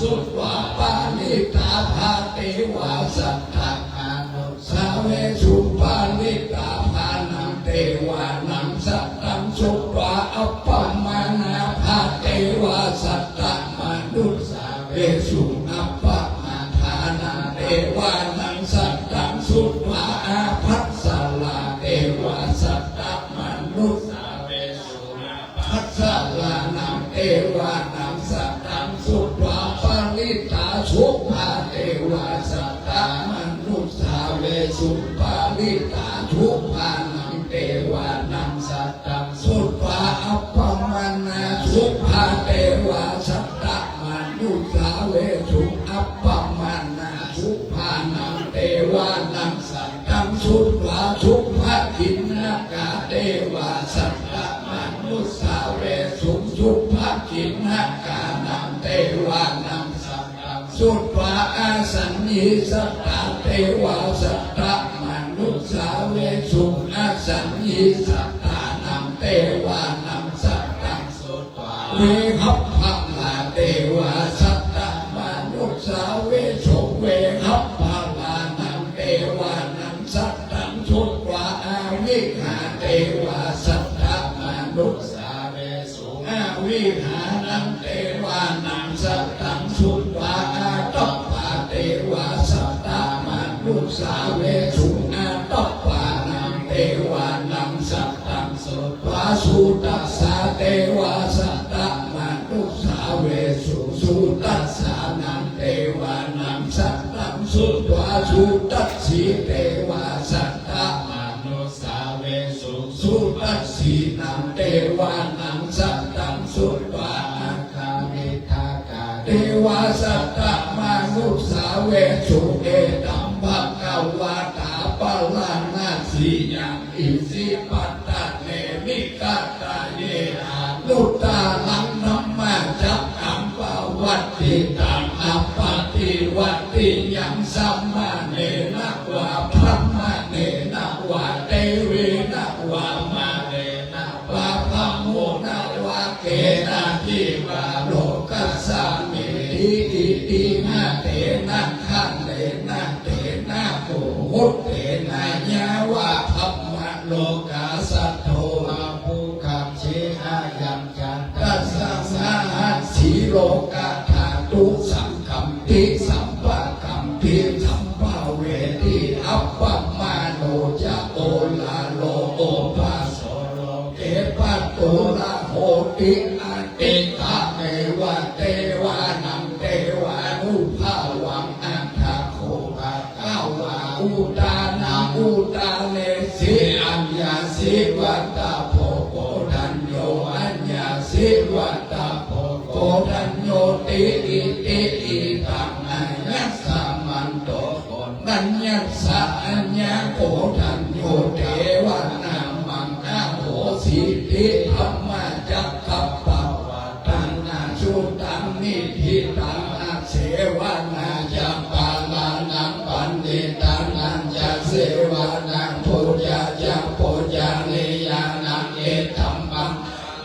สุตวาปาลิตาภาเทวาสัตตะอานุสาเวสุปาลิตาภานังเทวานังสัตตังสุตวาอัปปมานาภาเทวาสัตตะมนุสาเวสุอัปปมาทานังเทวานังสัตตังสุตวาอาภัสสลาเทวาสัตตะมนุสาเวสุอาภัสสลานังเทวานังสัตตังสุตวาปาลิตาสุภาเทวาสัตตะมนุสาเวสุปาลิตาทุภานังเทวานังสัตตังสุตวาอัปปมานาสุภาเทวาสัตตะมนุสาเวสุอัปปมานาสุภานังเทวานังสัตตังสุตวาทุภาคินนากาเทวาสัตตะมนุสาเวสุทุภาคินนากานังเทวานังสัตตังสุตวาอาสัญญิสัตตะเทวาสัตตะมนุสาเวสุอาสัญญิสัตตานังเทวานังสัตตังสุตวาเวหัพพลาเทวาสัตตะมนุสาเวสุเวหัพพลานังเทวานังสัตตังสุตวาอาวิหาเทวาสัตตะมนุสาเวสุอาวิหานังเทวานังสัตตังสุตวาอาตัปปะเทวาสัตตะมนุสาเวสุอาตัปปะนังเทวานังสัตตังสุตวาสุตัสสะเทวาสัตตะมนุสาเวสุสุตัสสะนังเทวานังสัตตังสุตวาสุตัสสีเทวาสัตตะมนุสาเวสุสุตัสสีนังเทวานังสัตตังสุตวาอาคามิทากาเทวาสัตตะมนุสาเวสุเอตัมภะกวาตาปะลานาสียังอิสิปัตตะเนมิกัตตะเยอานุตตาลังนัมมาจักขังปวัตติตังอัปปติวัตติยังสัมมาเนนะวะพระมะเนนะวะเตเวนะวะมาเนนะวะพะโมนะวะเกนะทิวะโลกัสสะเมหิอิตินะเตนะขันเลนะเตนะโกหุตเตนะยาวะพัมมะโลกัสสัทโธอาภูคัมเชอายัมจันตัสสะสะหัสสีโลกะธาตุสังคัมปิสัมปะคัมปิสัมภเวทิอัปปมาโนจะโอลาโลโอภาโสโลเกปัตโตระโหติอาติตะเมวะเทวานังเทวานุภาวังอันทะโคภะกาวาอุตานาอุตาเลสิอัญญาสิวัตตาโพโกทัญโยอัญญาสิวัตตาโพโกทัญโยติอิติอิตังอัญญสัมมันโตโกนัญญสัอัญญาโกทัญโยเทวานามังอาโหสิติธรรมจักขัปปวะตังนาชุตังนิธิตังอาเสวนาจัปปาลานังปันติตังนันจะเสวนาปุจจาจักปุจจานิยานังเอตัมมัง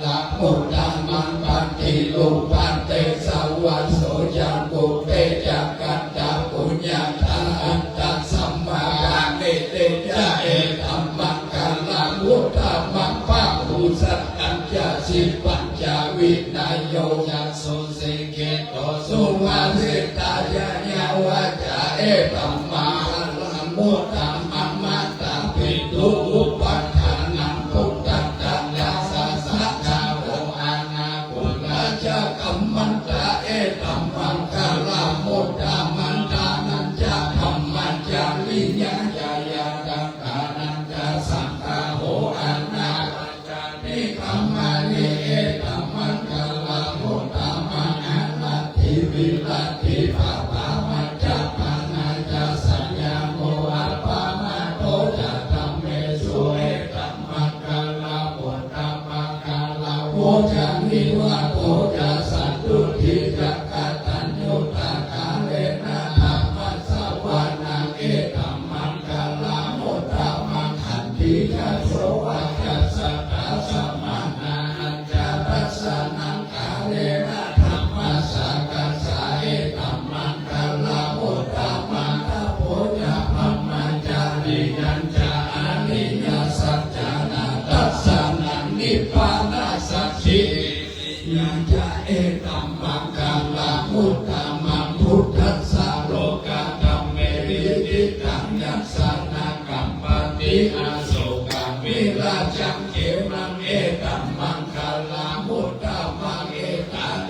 ลักมุตตัมมังปันติลุปันเตสวัสโสจังกุเปจักกัตตาปุญญาทาอันตัสสัมมานิเตจะเอตัมมังกัลลังมุตตัมมังปะภูสัตตัญญาสิปัญจวินัยโยยัสสุสิเกโตสุมาสิตายะญาวะจาเอตัมมังกัลลังมุตตัมมังมัตตาปิตุอุปัฏฐานังพุทธัตตะยัสสะสัจจาโออานาปุณาจะกัมมันตะเอตัมมังกัลลังมุตตัมมันตานันจะธัมมันจะวิญญาญายาตังกานันจะสังฆาโหอานานิคัมมานิเอตัมมังกัลลังมุตตัมมังอานาทิวิลัตถิภาภามัจจปานาจะสัญญาโมอัปปามาโตจะธัมเมสุเอตัมมังกัลลังมุตตัมมังกัลลังโมจะนิวะโตจะสัตตุทิจักขัตตัญญูตากาเลนะธัมมัสสวานังเอตัมมังกัลลังมุตตัมมังขันติจะโสวัจจะสัตตะสัมมานานัญจะทัสสะนังกาเลนะธัมมัสสะกัสสะเอต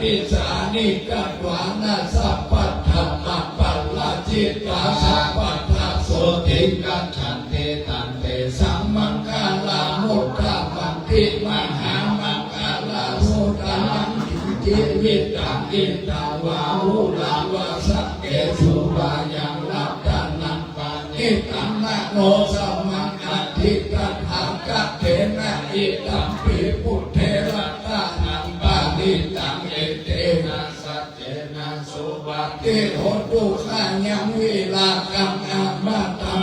ติสานิกัตวานาสัพพัทธรรมปัลลจิตตาสัพพัทธโสติกัจฉันเตตันเตสัมมังคาลามุตตะปันติมหามังคาลาโสตังจิวิตังอิตาวาหุลาวาสักเกสุวายังลับตันนังปานิตังนะโนสัมมังอธิกัตถากะเทนะอิตัมปิพุทเทระตานังปานิตังเอเตนะสัจเจนะสุวัตติโหตุขายังวิลากังอามาตัง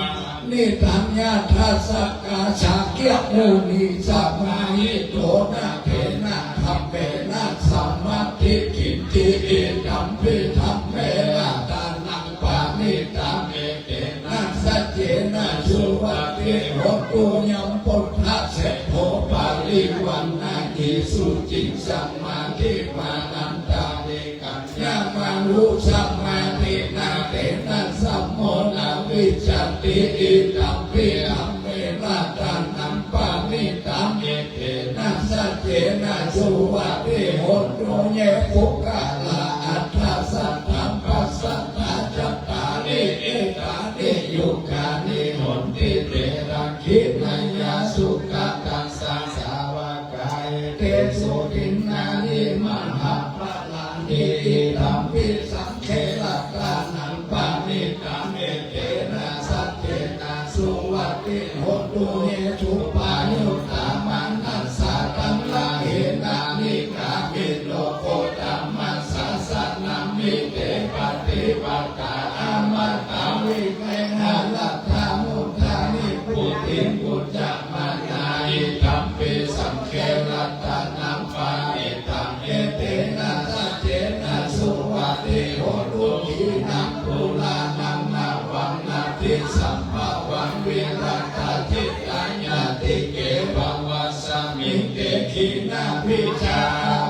นิตัญญาทัสสะกาชาเกียมุนีสัมมาหิโตนะเถนะธัมเมนะสัมมาทิกิจจิอิตัมปิธัมเมนะตานังปานิตังเอเตนะสัจเจนะสุวัตติโหตุยัมปุถะเสโภปาลิวันนาทิสุจิสัมมาทิมานันตาเดกัญญามานุสัมมาทินาเตนะสัมโมนาวิจติอิตัมปิธัมเมนะตานังปานิตังเอเตนะสัจเจนะสุวัตติโหตุเยปุกกะลาอัฏฐสัทธัมปัสสัทธาจัตตานิเอตานิยุคานิหนติเตระคินัญญาสุขตังสังสาวกายเตสุตินานิมหาปะลานิอิตัมปิสังเขละกานังปานิตังเอเตนะสัจเจนะสุวัตติโหตุเยทุปายุตตามังนัสสะตังละเหนานิกามิโลโกตัมมัสสะสันนามิเตปฏิปัตตาอามาตาวิเมหะลัทธามุทานิพุทธิพุทธมานาอิตัมปิสังเขลัตตานังปานิตังเอเตนะสัจเจนะสุวัตติโหตุขีนังปุลานังนาวังนาทิสัมภาวังวิรัตจิตตัญญาติเกวังวัสสมิงเตขีนาภิจา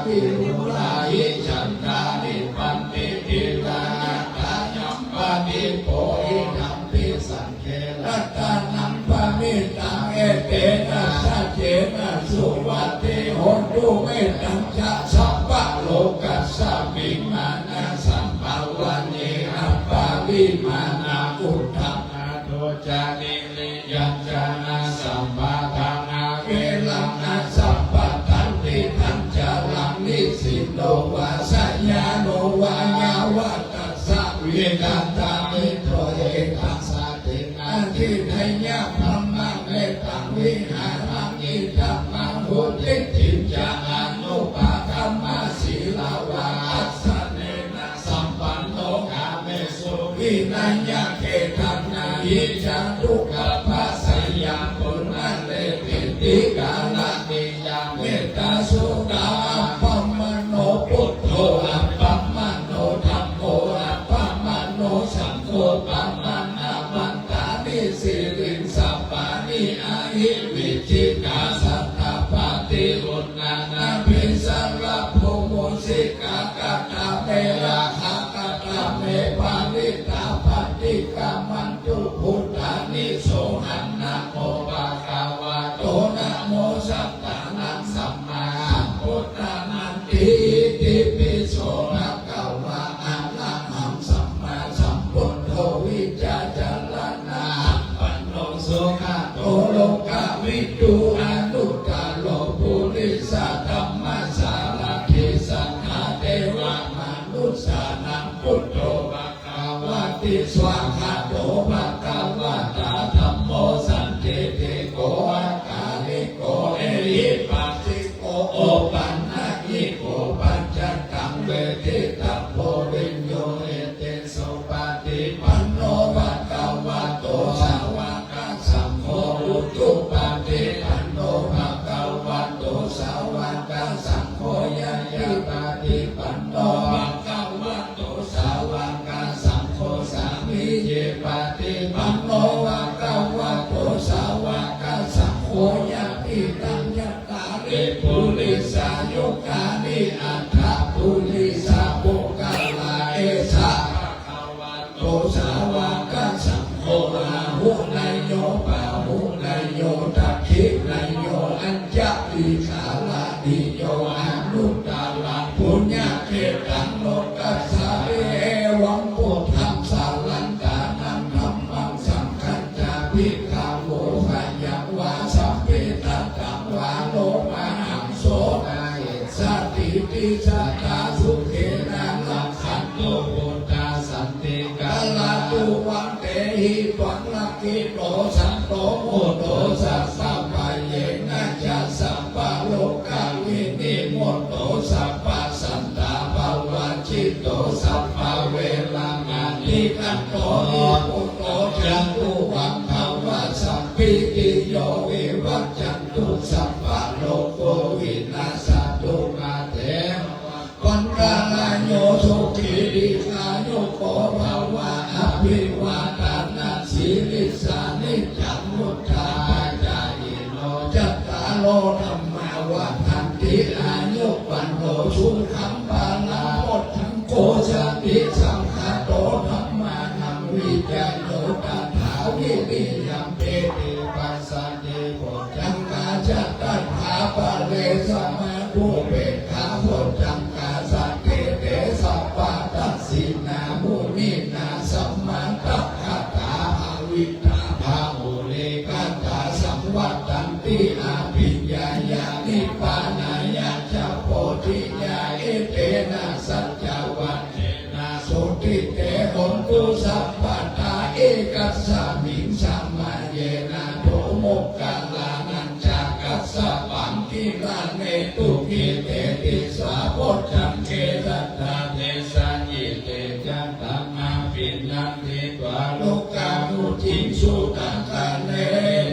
ภิรุลาหิจันทานิปันติทิลาตายัมปานิโพหินัมปิสังเขลัตตานังปานิตังเอเตนะสัจเจนะสุวัตติโหตุเมตัญจะสัพพะโลกัสสมิมานะสัมภาวันเยอัปปาวิมานาอุทธังอาโทจานิลิยัญจานาสัมปะทังอาเวลังนาสัพพะทันติทันจารังนิสิโนวาสยาโนวายาวะตัสสะวิกันตามิโตเอตัสสะตินาทิไทยะพรหมังเมตังวิหารังอิทัมมังหุติทิจานุปาคัมมาศีลาวาสะเนนะสัมปันโนกาเมสุวินัญญาเกตันนายิจันทุกขปัสสยังปุณณเลปิติกาลนิยาเมตตาสุตาปัมมโนพุทโธอัปปัมมโนธัมโมอัปปัมมโนสังโฆปัมมนามันตานิสิริงสัพพานิอาหิวิจิกาสัทธาปาติอุณนานาภิสัรภุมุสิกากาตาเมราหะกาตาเมปานิตาปฏิกามันตุพุทธานิโสหันนะโมภะคะวะโตนะโมสัตตานังสัมมาสัมพุทธานันติติปิโสภะคะวะอะระหังสัมมาสัมพุทโธวิจาจารณะปันโนสุขโตโลกวิทูอนุตตโลปุริสธัมมาสารทิสัทธาเทวมนุสสานังพุทโธภะคะวะติสวาคาโตภะคะวะตาธัมโมสันติติโกอาคาลิโกเอหิปัสสิโกโอปันนะยิโกปัญจกังเวทิตาโพริญโยเอเตโสปฏิปันโนภะคะวะโตสาวกสังโฆอุตุปฏิปันโนภะคะวะโตสาวกสังโฆยะยะปฏิปันโนภะคะวะโตสาวกสังโฆสามิเยปฏิปันโนภะคะวะโตสาวกสังโฆยะติตัญญตาริปุริสายุกานิอัฏฐปุริสาปุกขลาเอสะภะคะวะโตสาวกสังโฆอาหุนายโยปะหุนายโยตักขินายโยอัญจปิขาลาดิโยอนุตตรปุญญเข ตังโลกัสสะเอวังพุทธังสารันตานังธัมมังสังฆัจจาภิกขาโมหะยังวาสัพเพตัตตังวาโลมาหังโสนาเอสัตติปิสัตตาสุเขนะลักขันโตปุตตาสันติกาลาตุวังเตหิตวังลักขิโตสันโตโมโตสัสสะปะเยนะจัสสัพพะโลกาวินิโมโตสัพพะสันตาภวะจิตโตสัพพะเวลานานิกันโตนิปุตโตจันตุวังภวะสัพพิติโยวิวัจจันตุสัพพะโลกโควินาศตุมาเตปัญญาโยสุขีดิกาโยโกภวะอภิวาทานาสีลิสานิจังมุทธาจายโนจัตตาโลธรรมาวัฏันติอายุวันโนสุขังปาลาโมทังโกชติสังฆโตธรรมานังวิจายโนตัถาวิริยัมเปติปัสสันติโพจังกาจัตถาปะเลสมาภูเบกขาโพจังกาสัตเตเตสัพพะตัสสินามุนินาสัมมาตัคคตาภาวิตาภาโมเลกันตาสัมวัตตันติอาภิญญาญาณิปานายาจาโพธิญาเอเตนะสัจจวัตเตนะโสติเตโหตุสัพพตาเอกัสสะมิงสัมมาเยนะโทโมกขัลลานัญจากัสสะปังกิลาเนตุกิเตติสาโพจังเกตัตตาเทสัญญิเตจัตตังอาปิณันติตวาโลกามุจิสุตังคะเน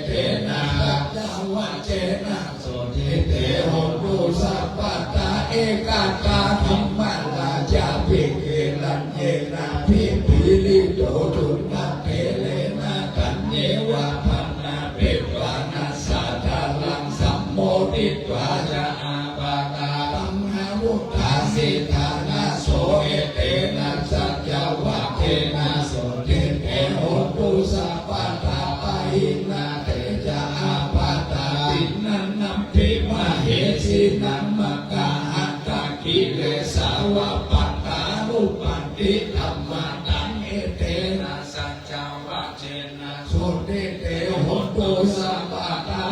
เตนะจาวะเจนะโสติเตโหตุสัพพตาเอกาตาธัมมาลาจาภิกเกลัญเยนะภิปิลิโตจุนะเทเลนะกันเยวะพันนาเปวานัสสะทาลังสัมโมทิตวาจะอาปาตาตัมหาวุฒาสิทานาโสเอเตนะสัจจวัคเทนะโสติเตโหตุสัพพตาปะหินาเตจะอาปาตาตินันนัมภิมเหสินัมมะกะหัตถะกิเลสาวะปัตตานุปันติธัมมาตังเอเตนะสัจจวัคเทนะโสติเตโหตุสัพพตา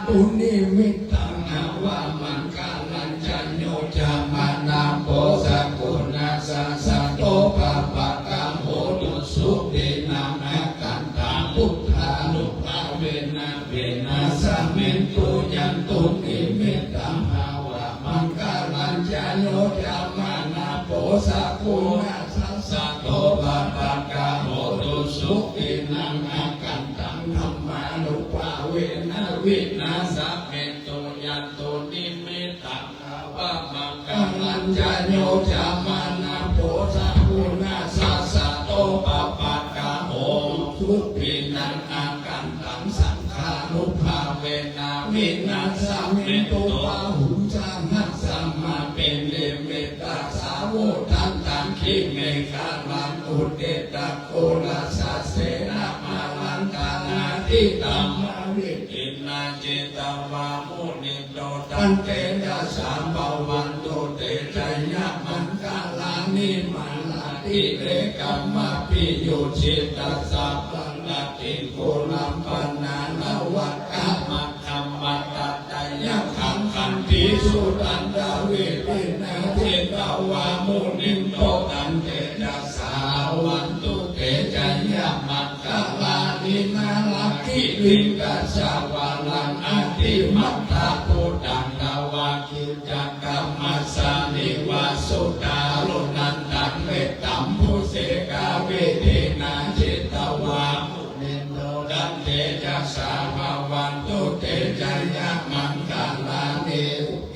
ตุนิมิตตังอวามังกาลัญจัญโยจามานาโปสักกุณาสัสสะโตปะปะกะโหตุสุตินานะกันตาพุทธานุภาเวนะเวนะสัมมิตุยันตุนิมิตตังอวามังกาลัญจัญโยจามานาโปสักกุณาสัสสะโตปะปะกะโหตุสุตินานะกันตังธัมมานุภาเวนะวินาสัมมิตุยันตุนิมิตตังอวามังกาลัญจัญโยจามานาโปสักกุณาสัสสะโตปะปะกะโหตุปินังอากันตังสังฆานุภาเวนะวินาสัมมิตุปะหุจามัสสัมมาเป็นเลเมตตาสาวกทันตังคิเมฆาลังอุเตตะโคลัสสะเสนามาลังกานาทิตัมมาวิกินาจิตวามุนิโตตันเตนะสามภวันตุเตจยะมันกาลานิมาลาติเรกัมมาปิโยชิตตัสสะปันติโกลัมปันนานวัตกะมัคคัมมัตตะตยะขังขันติสุตันดาเวตินาเทตวามุนิโตตันเตนะสาวันตุเตจยะมัคคลานินาลักขิลิงกัสสะวาลังอติมัตตาปุตตังนาวาคิจักกัมมัสสานิวาสุตาลุนันตังเมตตัมพุเสกาเวเทนาจิตวามุนิโตตันเตจัสสะภวันตุเตจยะมังคลานิ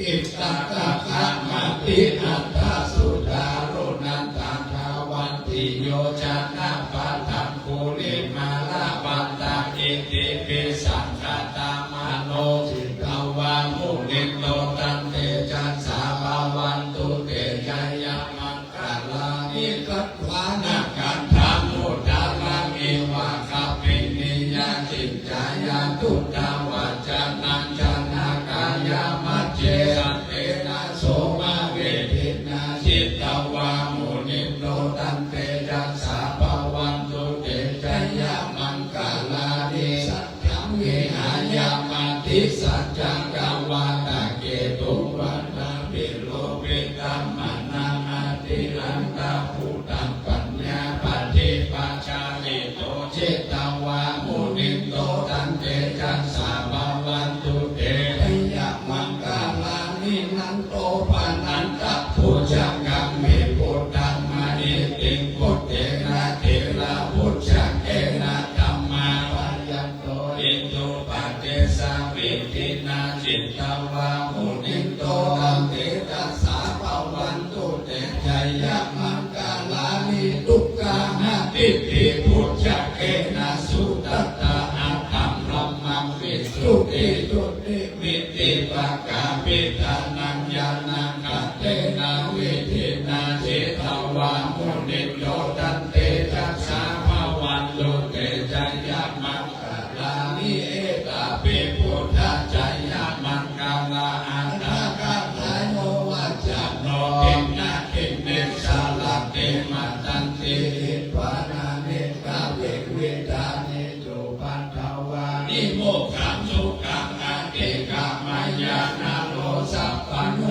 อิตตะกะขะมติอัตตาสุตาลุนันตังภวันติโยจนะปัตตังภูริมาลาปัตตาอิติปิสังฆตามโนจิตวามุนิโตตันเตจัสสะภวันตุเตจยะมังคลานิกัตวานะกันธามุตตะลังเอวะคัปปินิยาจิตจายาตุตตวัจจานังจานากายามัจเจสันเตนะโสมาเวทินาจิ จิตตวามุนิโนตันเตจัสสะภวันตุเตจยามังกาลานิสัจจังวิหายามาติสัจจังกัมวาตะเกตุวันนาปิโลวิตัมมานานาติลันตาภูตังปัญญาปฏิปัจจาริโตจิตตวามุนิโนตันเตจัสสะภวันตุเตจยามังกาลานินันโตปานันตพุทธังกัมมิพุทธังมานิติพุทเตนะเทระพุทธังเอนะธัมมาปัญญโตอินโตปัจเจสาวิทินาจิตตวามุนิโตตัมเตตัสสะภวันตุเตจยมังกาลานิทุกขานาติติพุทธังเอนะสุตัตตะอัตถังรัมมังวิสุติจุติวิติปักกาปิตานัญญานังกัตเตนะวิทินาจิตตวามุนิโตตันเตจัสสะภวันตุเตจยมังกาลานิเอตาปิพุทธจยมังกาลาอัตถกาลาโนวัจจโนตินะติเนสาลาเตมัตตันติอิปานาเนกาเววิตานิจุปันทวานิโมกขังสุขังอาเกกามายานาโลสัพพันโน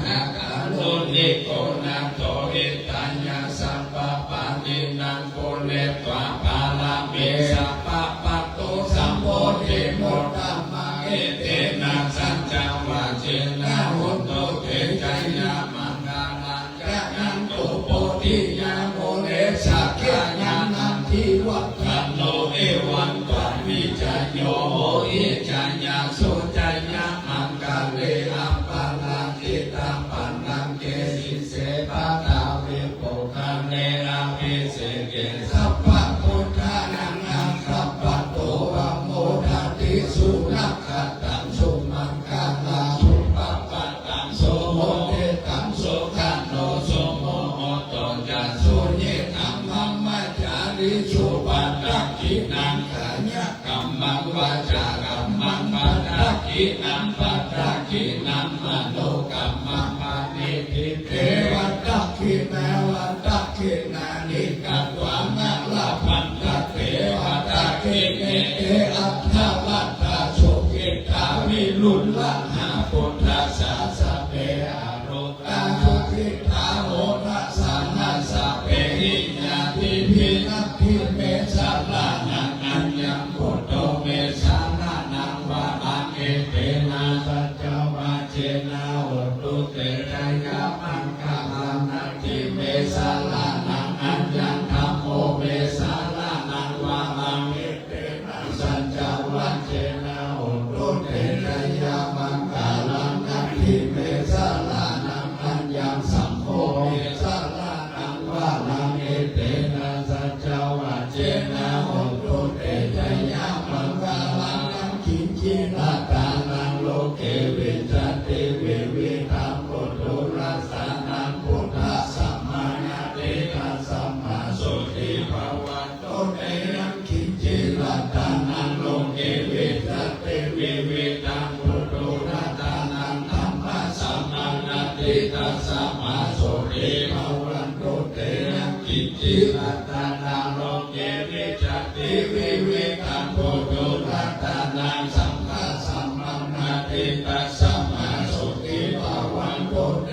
นาคาโลนิโกนาโตอิตัญญาสัพพะปานินังโกเลตวะปาลาเมสัพพะปัตโตสัมโพธิโมตตัมมาเอเตนะสัจจวาเจนะหุนโตเตจยามังกาลังจะนันโตโพธิญาโมเลสักขะญาณันทิวัฏฏโนเอวันตววิจโยโหอิจัญญาสุจยามังกาเลอัปปาลังกิตัมปันนังเกสิเสปะตาวิโปคะเนนะภิเสเกสัพพะพุทธานังอังคัปปะโตอะโมทัตติสุนักขตังสุมังคลาสุปะปะตังโสโหเตตังโสขันโนโสโมโหโตจัสสุเยตัมมัมมัจจาริสุปัตตกินังขัญญกัมมังวาจากัมมังปัตตกินังปัตตกินังมโนกัมมังปานิทิเทวัตตกิแมวัตตกินานิกัตวังะลาพันตเทวัตตกิเนเออัตถะวัตตะโสกิตาวิลุลละหาพุทธัสสะสะเปอะโรตาสุขิตาโหทัสสะนัสสะเปหิญาติภินัตถิเมสะลานังอัญญังพุทโธเมสะนานังวะอังเอเตนะสัจจวาเจนะโหตุเตจยมังคาลานัตถิเมสะลานังอัญญังธัมโมเมสะลานังวะอังเอเตนะสัจจวาเจนะโหตุเตจยมังคาลานัตถิเมสะลานังอัญญังสัมโฆเมสะลานังวะอังเอเตนะสัจจวาเจนะโหตุเตจยมังคาลานังคิญจิรัตานังโลเกวิจติวิวิธังพุทโธรัสสะนังพุทธัสสะมานะเตตัสสะมาสุติภวันโตเตยังคิญจิรัตานังโลเกวิจติวิวิธังพุทโธรัตานังธัมมัสสะมานะเตตัสสะมาสุติภวันโตเตยังคิญจิรัตานังโลเกวิจติวิวิธังพุทโธรัตานังสัมมาสัมมานาเตตัสสะมาสุติภวันโตเต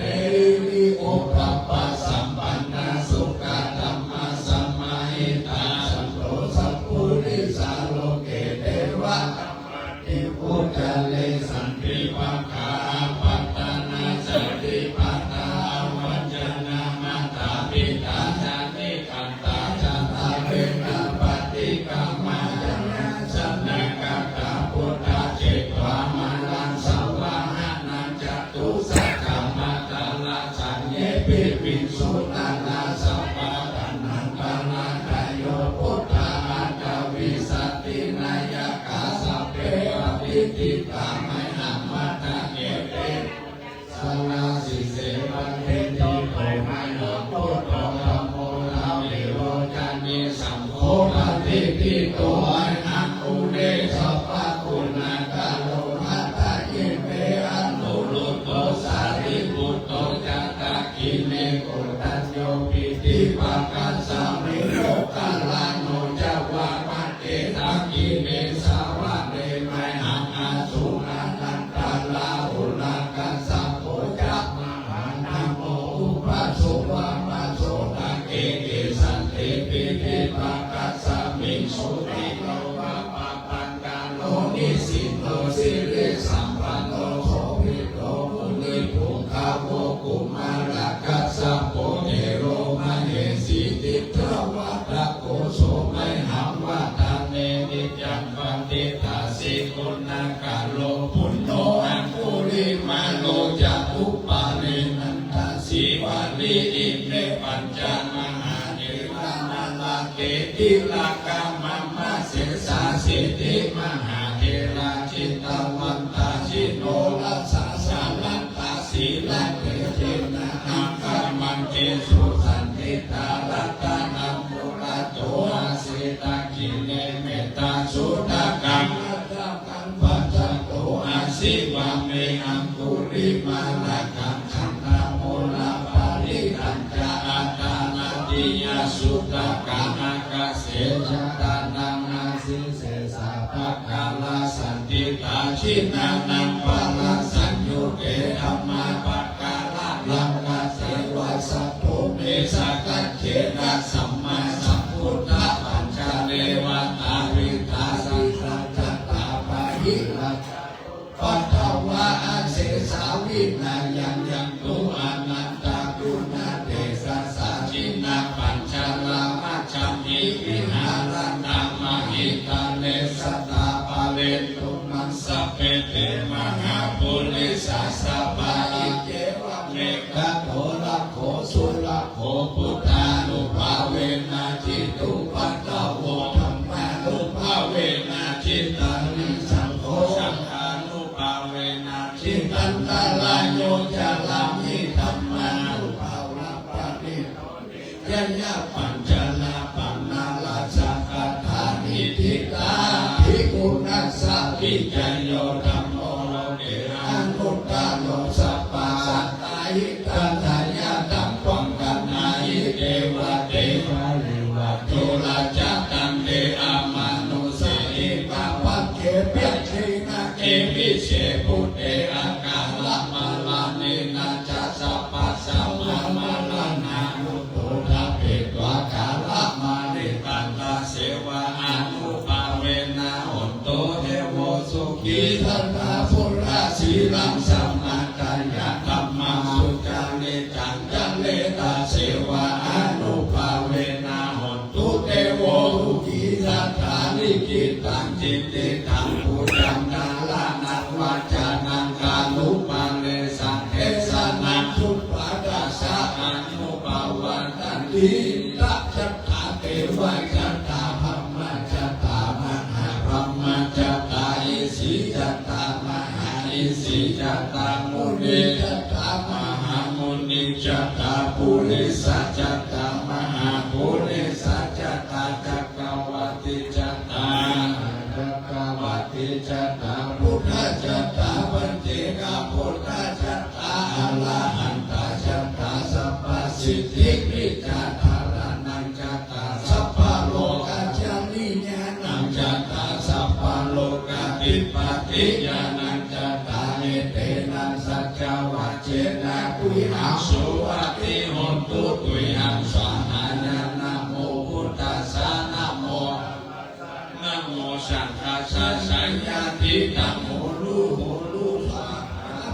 วิโอปัปปะสัมปันนาสุขธัมมาสัมมาหิตาสันโตสัพพุริสาโลเกเทวะธัมมาติพุทธเลสันติปัคขาปัตตานาสติปัตตาวัจจนามาตาปิตาจานิคันตาจันตาเวนะปฏิกัมมาจนะสันนะกะตาพุทธเจตวามาลังสัมวาหานังจตุสัจจมัตตาลาสัญเยปิปิสุนันนาสัพพะตันนังปานาคโยพุทธาอัตตวิสัตตินายกาสัพเพอภิติตามัยหัมมัตตะเกเตสังนาสิเสวันเทติโภมัยโนพุทโธธัมโมลาวิโรจานิสัมโฆปฏิปิโตอันอังอุเดสัพพะคุณากาโลหัตถะยิเมอนุรุตโตสารีบุตโตจัตตะกิเน โกตัญโยปิติภาคัสสะมิโลกาลาโนจักวามัตเตทักขิเนสาวะเนไมหังอาสุนันตันตาลาหุลากัสสะโพจักมหานาโมอุปัสสุวามัสโสตังเอเกสันติปิติภาคัสสะมิสุติโลภะปะปันกาโลนิสิโตสิริสัมปันโนโสภิโตมุนิภูคาโวกุมารากัสสะโพเทโรมเหสีติเทวะตะโกโสไมหังวะตาเนนิจังปันติตาสิกุณากาโลปุณโนอังคุริมาโลจะอุปาเนนันทสีวาลีอิเมปัญจมหาเนรานาลาเกติลากามัมมาเสสาสิติมหาเทราชิตาวันตาชิโนรัสสะสาลันตาสีลังเกเทนะอังคามันเจสุสันติตาลัตตานัมมุระโตอาสิตากิเนเมตาสุตากังอัตตากังปัจจโตอาสิวะเมอังคุริมาลักังขันธโมลาปาริตัญจอัตตานาติยสุตตะกังอากาเสจตานังอาสิเสสะภะกาลาสันติตาชินานังปะละสัญญูเกธัมมาภะกาลาลังกาเสวะสัพโพเมสะกัจเจนะสัมมาสัมพุทธะปัญจเนวตาวิตาสังสัจจตาปะหิลักปัทถวะอาเสสาวินายังยังตุอนันตากุณาเตสะสาจินาปัญจลามัจจมิวิหารนังมหิตาเนสตาปะเลตุมังสเปเตมหาปุริสัสสะปะอิเจวะเมฆะโทระโขสุระโขพุทธานุภาเวนะจิตุปัตตะโวธัมมานุภาเวนะจิตตังนิสังโฆสังฆานุภาเวนะจิตตันตะลายโยจะลามิธัมมานุภาวะปะนิยยะปัญจลาปันนาลาสักขาธานิทิตาภิกขุนัสสะภิจจโยธัมโมโลเกอนุตตะโลสัพพะสัตตาหิตันทายาตัมปังกันนาหิเทวะเทวะลิวะโทราจัตตังเตอามานุสหิปะปัจเจเปเชนะเอวิเชพุเตอากาลมาลาเนนะจัสสะปัสสะมามาลานานุโตทะเปตวะกาลมานิตันตาเสวะอนุภาเวนะหนโตเทโวสุขีทันตาภุระสีลังสัมมาตายะธัมมาสุจาริจังจันเลตาเสวะอนุภาเวนะหนตุเทโวทุขีทัตถานิจิตังจิตติตังปุจังนาลานังวาจานังกาลุปังเลสังเทสานังทุปปะตัสสะอนุภาวันตันติตัจจตาเทวะจัตตาธรรมจัตตามหาพรหมจัตตาอิสิจัตตามหาอิสิจัตตามุนีจัตตามหามุนีจัตตาปุริสัจจัตตามหาปุริสัจจัตตาจักรวัติจัตตาจักรวัติจัตตาพุทธจัตตาปัญเจกพุทธจัตตาอรหันตจัตตาสัพพสิทธิปิจัตตานังจัตตาสัพพโลกัจจานิญาณังจัตตาสัพพโลกติปัฏฐิญาณังจัตตาเนเตนะสัจจวัจเจนะกุยหังสุวัติหนตุกุยหังสหายานะโมพุทธัสสะนะโมนะโมสังฆัสสะสัญญาทินะโมรูโหรูสา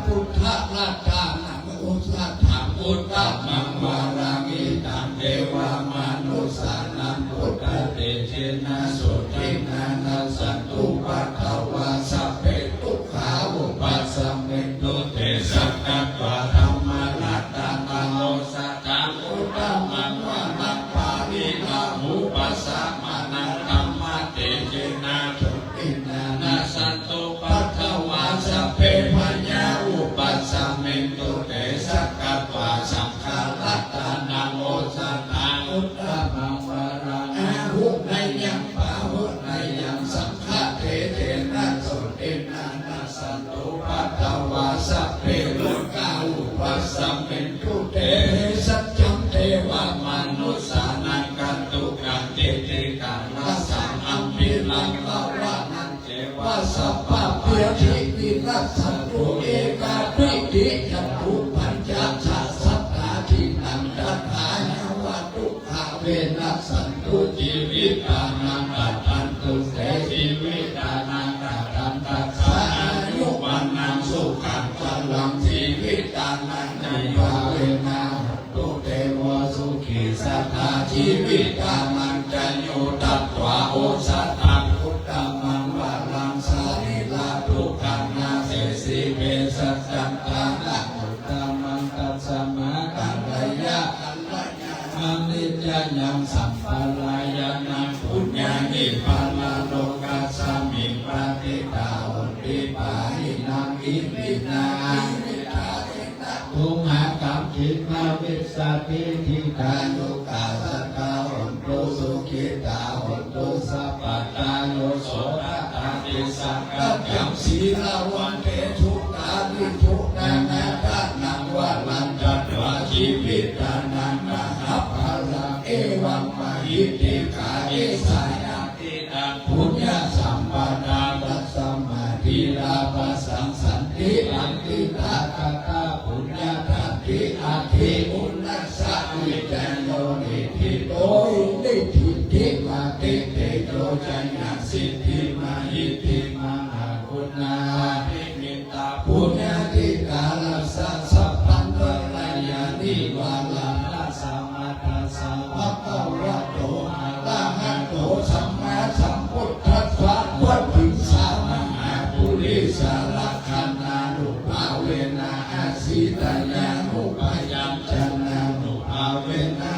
พุทธะรัตตานะโมสัทธะพุทธะมังวารามิตังเทวามนุสสานังพุทธเตเชนะสุทินานัสสันตุปัฏฐวาสัพเพทุกขาอุปัสสมิตุเตสักกัตวะธัมมารัตตานาโลสัตตังพุทธมังวานังปาริลาหุปัสสะมานังธัมมาเตเชนะสุทินานัสสันตุปัฏฐวาสัพเพปัญญาอุปัสสมิตุเตสักกัตวะสังฆารัตตานาโลสัตตังพุทธมังวารังอาหุในยังปาหุใน เวนัสสันตุชีวิตานังกัจจันตุเสชีวิตานังกัจจันตัสสะอายุวันนังสุขังพลังชีวิตานังนิยาเวนะตุเตวะสุขีสัทธาชีวิตานังจันโยตัตวะโอสัตตังพุทธังมังวะลังสาริลาทุกขังนาเสสีเวสัจจันตานะอุตตมังตัสสะมะกัลยะมังนิจยังสัมปลายานังปุญญานิปันนโลกัสสมิงปฏิตาอุติปาหินังอิมินาทุมหากรรมจิตนาวิสัติทิกายุกาสกาหุนตุสุขิตาหุนตุสัพพตาโยโสตตาติสักกัจจังศีลาวันเตทุกขาวิทุกนานาทานังวัลันจัตวาชีวิตานังมหาภาลาเอวังมหิติกาเอสายาติตังพุญญาสัมปดาตัสสมาธิลาภสังสันติอันติตาคตาปุญญาทัตติอาทิอุณัสสะวิจันโยนิทิโตนิทิติมาติเตโยจัญญาสิทธิมาหิติมานาคุณาภิมิตาปุญญาติกาลสัสสะพันตรายานิวาลานาสัมมาทัสสะภะคะวะโตอะระหะโตสัมมาสัมพุทธัสสะวัดถิสามหาปุริสารคันนานุภาเวนะอาสิตายานุปยัญชนะนุภาเวนะ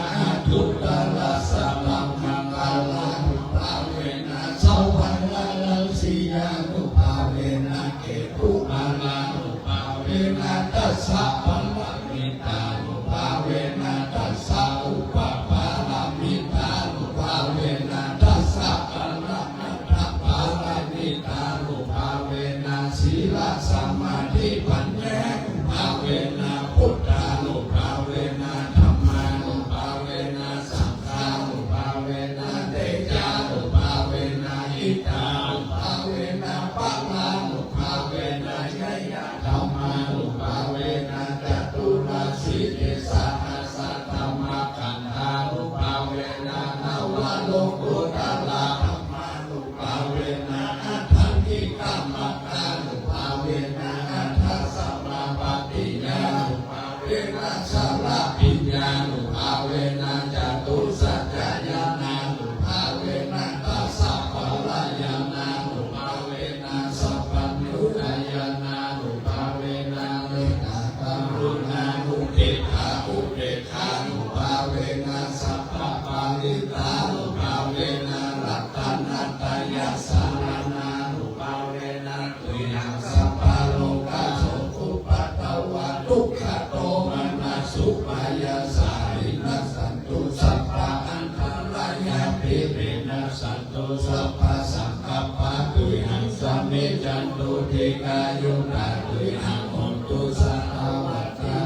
ทุตตระสัพพังมังคลานุภาเวนะสวรรณลังสียานุภาเวนะเกตุมาลานุภาเวนะตัสสะปัลลมิตานุภาเวนะตัสสะอุปปาลมิตานุภาเวนะตัสสะปัลลมัทธปาลมิตานุภาเวนะศีลสมาธิปัญญานุภาเวนะพุทธานุภาเวนะธัมมานุภาเวนะสังฆานุภาเวนะเตจานุภาเวนะอิตานุภาเวนะปัลลานุภาเวนะยยะธัมมานุภาเวนะจตุราสีเตสะหัสสะธัมมาคันธานุภาเวนะนวโลกุตลาธัมมานุภาเวนะอัฏฐังกิกัมมะกานุภาเวนะอัฏฐสัมมาปฏิญานุภาเวนะสารปิญญานุภาเวนะจตุสัจจายานานุภาเวนะตัสสะปะลายานานุภาเวนะสัพพัญญุตายานานุภาเวนะเมตตากรุณามุทิตาอุเบกขานุภาเวนะสัพพะปาลิตานุภาเวนะรัตนัตตยาสารนานุภาเวนะตุยังสัพพะโลกาโสภุปัตตวะทุกขโตมนัสสุปายาสารินัสสันตุสัพพะอันตรายาปิรินัสสันตุสัพพะสังคัปปะตุยังสัมมิจันตุทิกายุนาตุยังโหตุสัทธวัตตา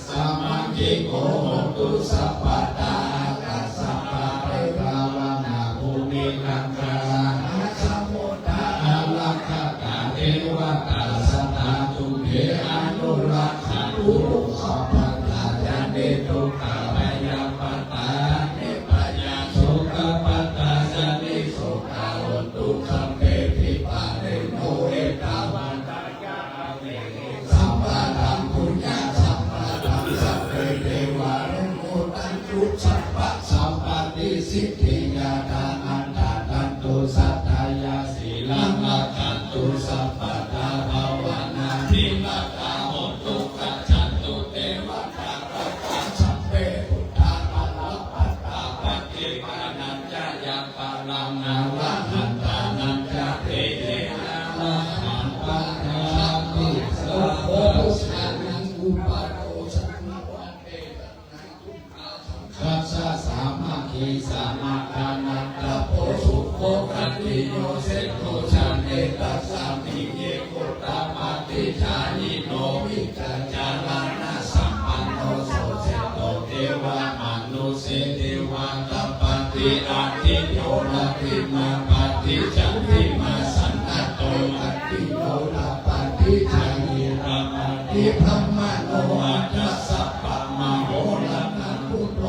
สัมมังคิโกโหตุสัพพะตากัสสะปะเปราวนาภูมิกังคาสมุทธาอาลักขตาเทวตาสตาตุเถอนุรักขาตุสัพพะตาจันเดตุขะพยาปตาเนปยาโสกปตาจันนิโสกาหนตุสัมเปปิปาเรโนเอตาวันตายาเวสัมปะทังปุญญาสัมปะทังสัพเพเทวานุโมตันตุสัพพะสัมปติสิทธิยาทานันทาตันตุสัทธายาสีลังลักขันตุสัพพะทาภาวนาทิลักขาโหตุกัจจันตุเตวตารักขันสัพเพพุทธาปัลลปัตตาปัจเจกานัญจายาปาลังนาลังหันตานัญจเตเทนาลังหันปัญญาติสัพพะสันนังอุปาโตสัมมาวันเตนะทุกขาสังคัสสะสามัคคีสามาคานันตโพสุโภคันติโยเสโทชันเอตัสสามิเยโคตาปฏิชายิโนวิจจารานะสัมปันโนโสเสโตเทวามนุเสเทวาตปฏิอาทิโยลติมาปฏิจันติมาสันตโตอติโยลปฏิจายิรามาติพรหมโนอัตสัพพะมโหลนะพุทโธ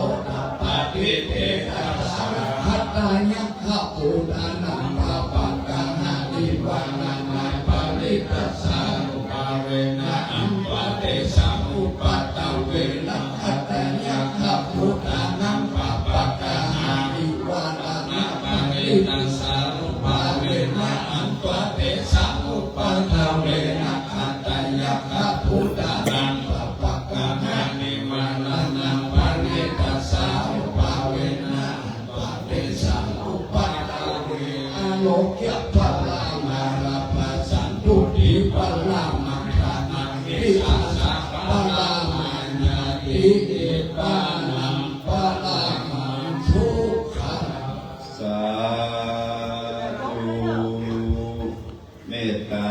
ปฏิ วิเทตัสสะพัตตายัคขะปูตานังปะปักกังหาดิวานานาปาริตัสสะนุภาเวนะอัมปะเตสังอุปัตตเวนะพัตตายัคขะปูตานังปะปักกังหาดิวานานาปาริตัสสะนุภาเวนะอัมปะเตสังอุปัตตเวนะพัตตายัคขะปูตานังปะปักกังหาดิวานานาปาริตัสสะนุภาเวนะอัมปะเตสังอุปัตตเวอโลกยพลามาราภัสสันตุติพลามังคานังหิอาสะพลามาญาติอิปานังพลามังทุกขัง สาธุเมตตา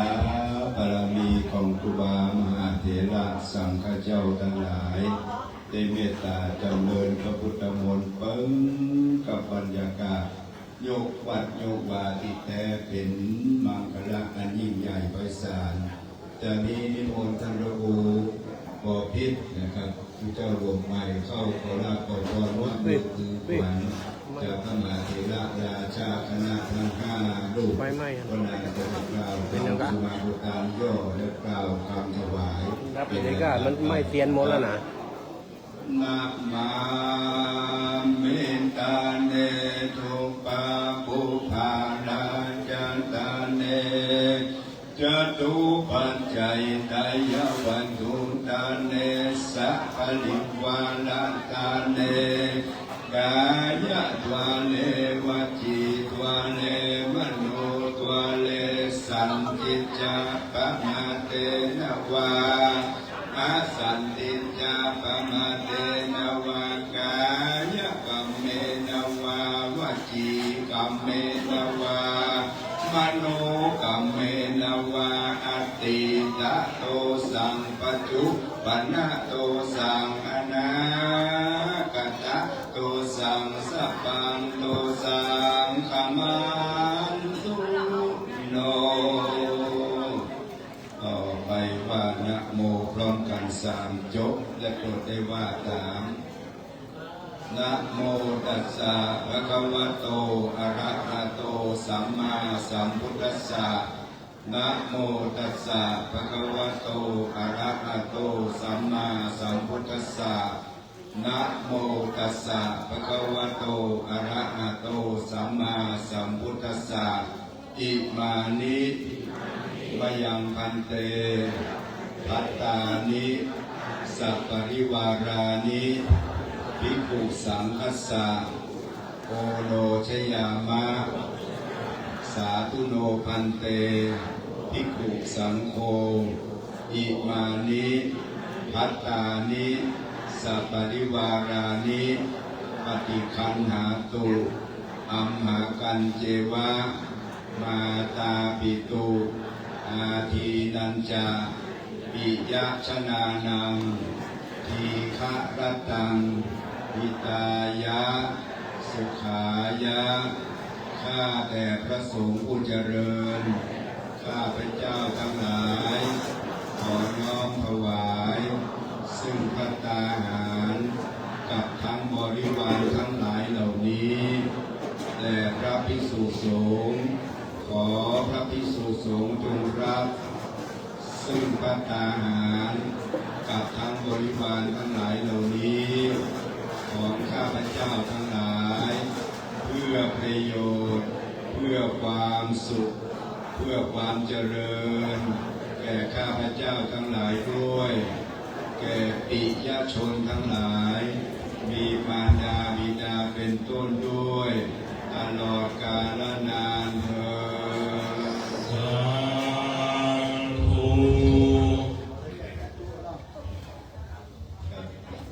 บารมีของครูบามหาเถระสังฆเจ้าทั้งหลายได้เมตตาจำเริญพระพุทธมนต์เปิ้งกับบรรยากาศโยกวัดโยกวาที่แท้เป็นมังคละอันยิ่งใหญ่ไพศาลจะมีนิมนต์ท่านพระครูบ่อพิษนะครับที่เจ้ารวมใหม่เข้าขอลาขอพรวัดมือคือขวัญจากพระมหาเถระราชาคณะทั้ง5รูปวันนั้นจะกล่าวคำสุมาบุตรย่อและกล่าวคำถวาย รับบรรยากาศมันไม่เตียนหมดแล้วนะ นะมาเมตตาเนทุปาปุภาราจันตาเนจตุปัจจัยตายวันตุตาเนสัพพลิวาลตาเนกายตวาเลวจีตวาเลมโนตวาเลสันติจาปะมาเตนะวาอาสันติจาปะมาเตนะวากายกัมเมนะวาวจีกัมเมนะวามโนกัมเมนะวาอติตะโตสังปัจจุปันนะโตสังอนาคตะโตสังสัพพังโตสังขมันตุโนต่อไปว่านะโมพร้อมกัน3จบและโปรดได้ว่าตามนะโมตัสสะภะคะวะโตอะระหะโตสัมมาสัมพุทธัสสะนะโมตัสสะภะคะวะโตอะระหะโตสัมมาสัมพุทธัสสะนะโมตัสสะภะคะวะโตอะระหะโตสัมมาสัมพุทธัสสะอิมานิมยังพันเตภัตตานิสัพปริวารานิภิกขุสังฆัสสะโอโนชยามะสาธุโนพันเตภิกขุสังโฆอิมานิภัตตานิสัพปริวารานิปฏิคันหาตุอัมหากันเจวะมาตาปิตุอาทีนันจาปิยชนานังทีฆะรตังวิตายะสุขายะข้าแต่พระสงฆ์ผู้เจริญข้าพระเจ้าทั้งหลายขอน้อมถวายซึ่งภัตตาหารกับทั้งบริวารทั้งหลายเหล่านี้แด่พระภิกษุสงฆ์ขอพระภิกษุสงฆ์จงรับซึ่งภัตตาหารกับทั้งบริวารทั้งหลายเหล่านี้ของข้าพเจ้าทั้งหลายเพื่อประโยชน์เพื่อความสุขเพื่อความเจริญแก่ข้าพเจ้าทั้งหลายด้วยแก่ปิยชนทั้งหลายมีมารดาบิดาเป็นต้นด้วยตลอดกาลนานเถิดสาธุ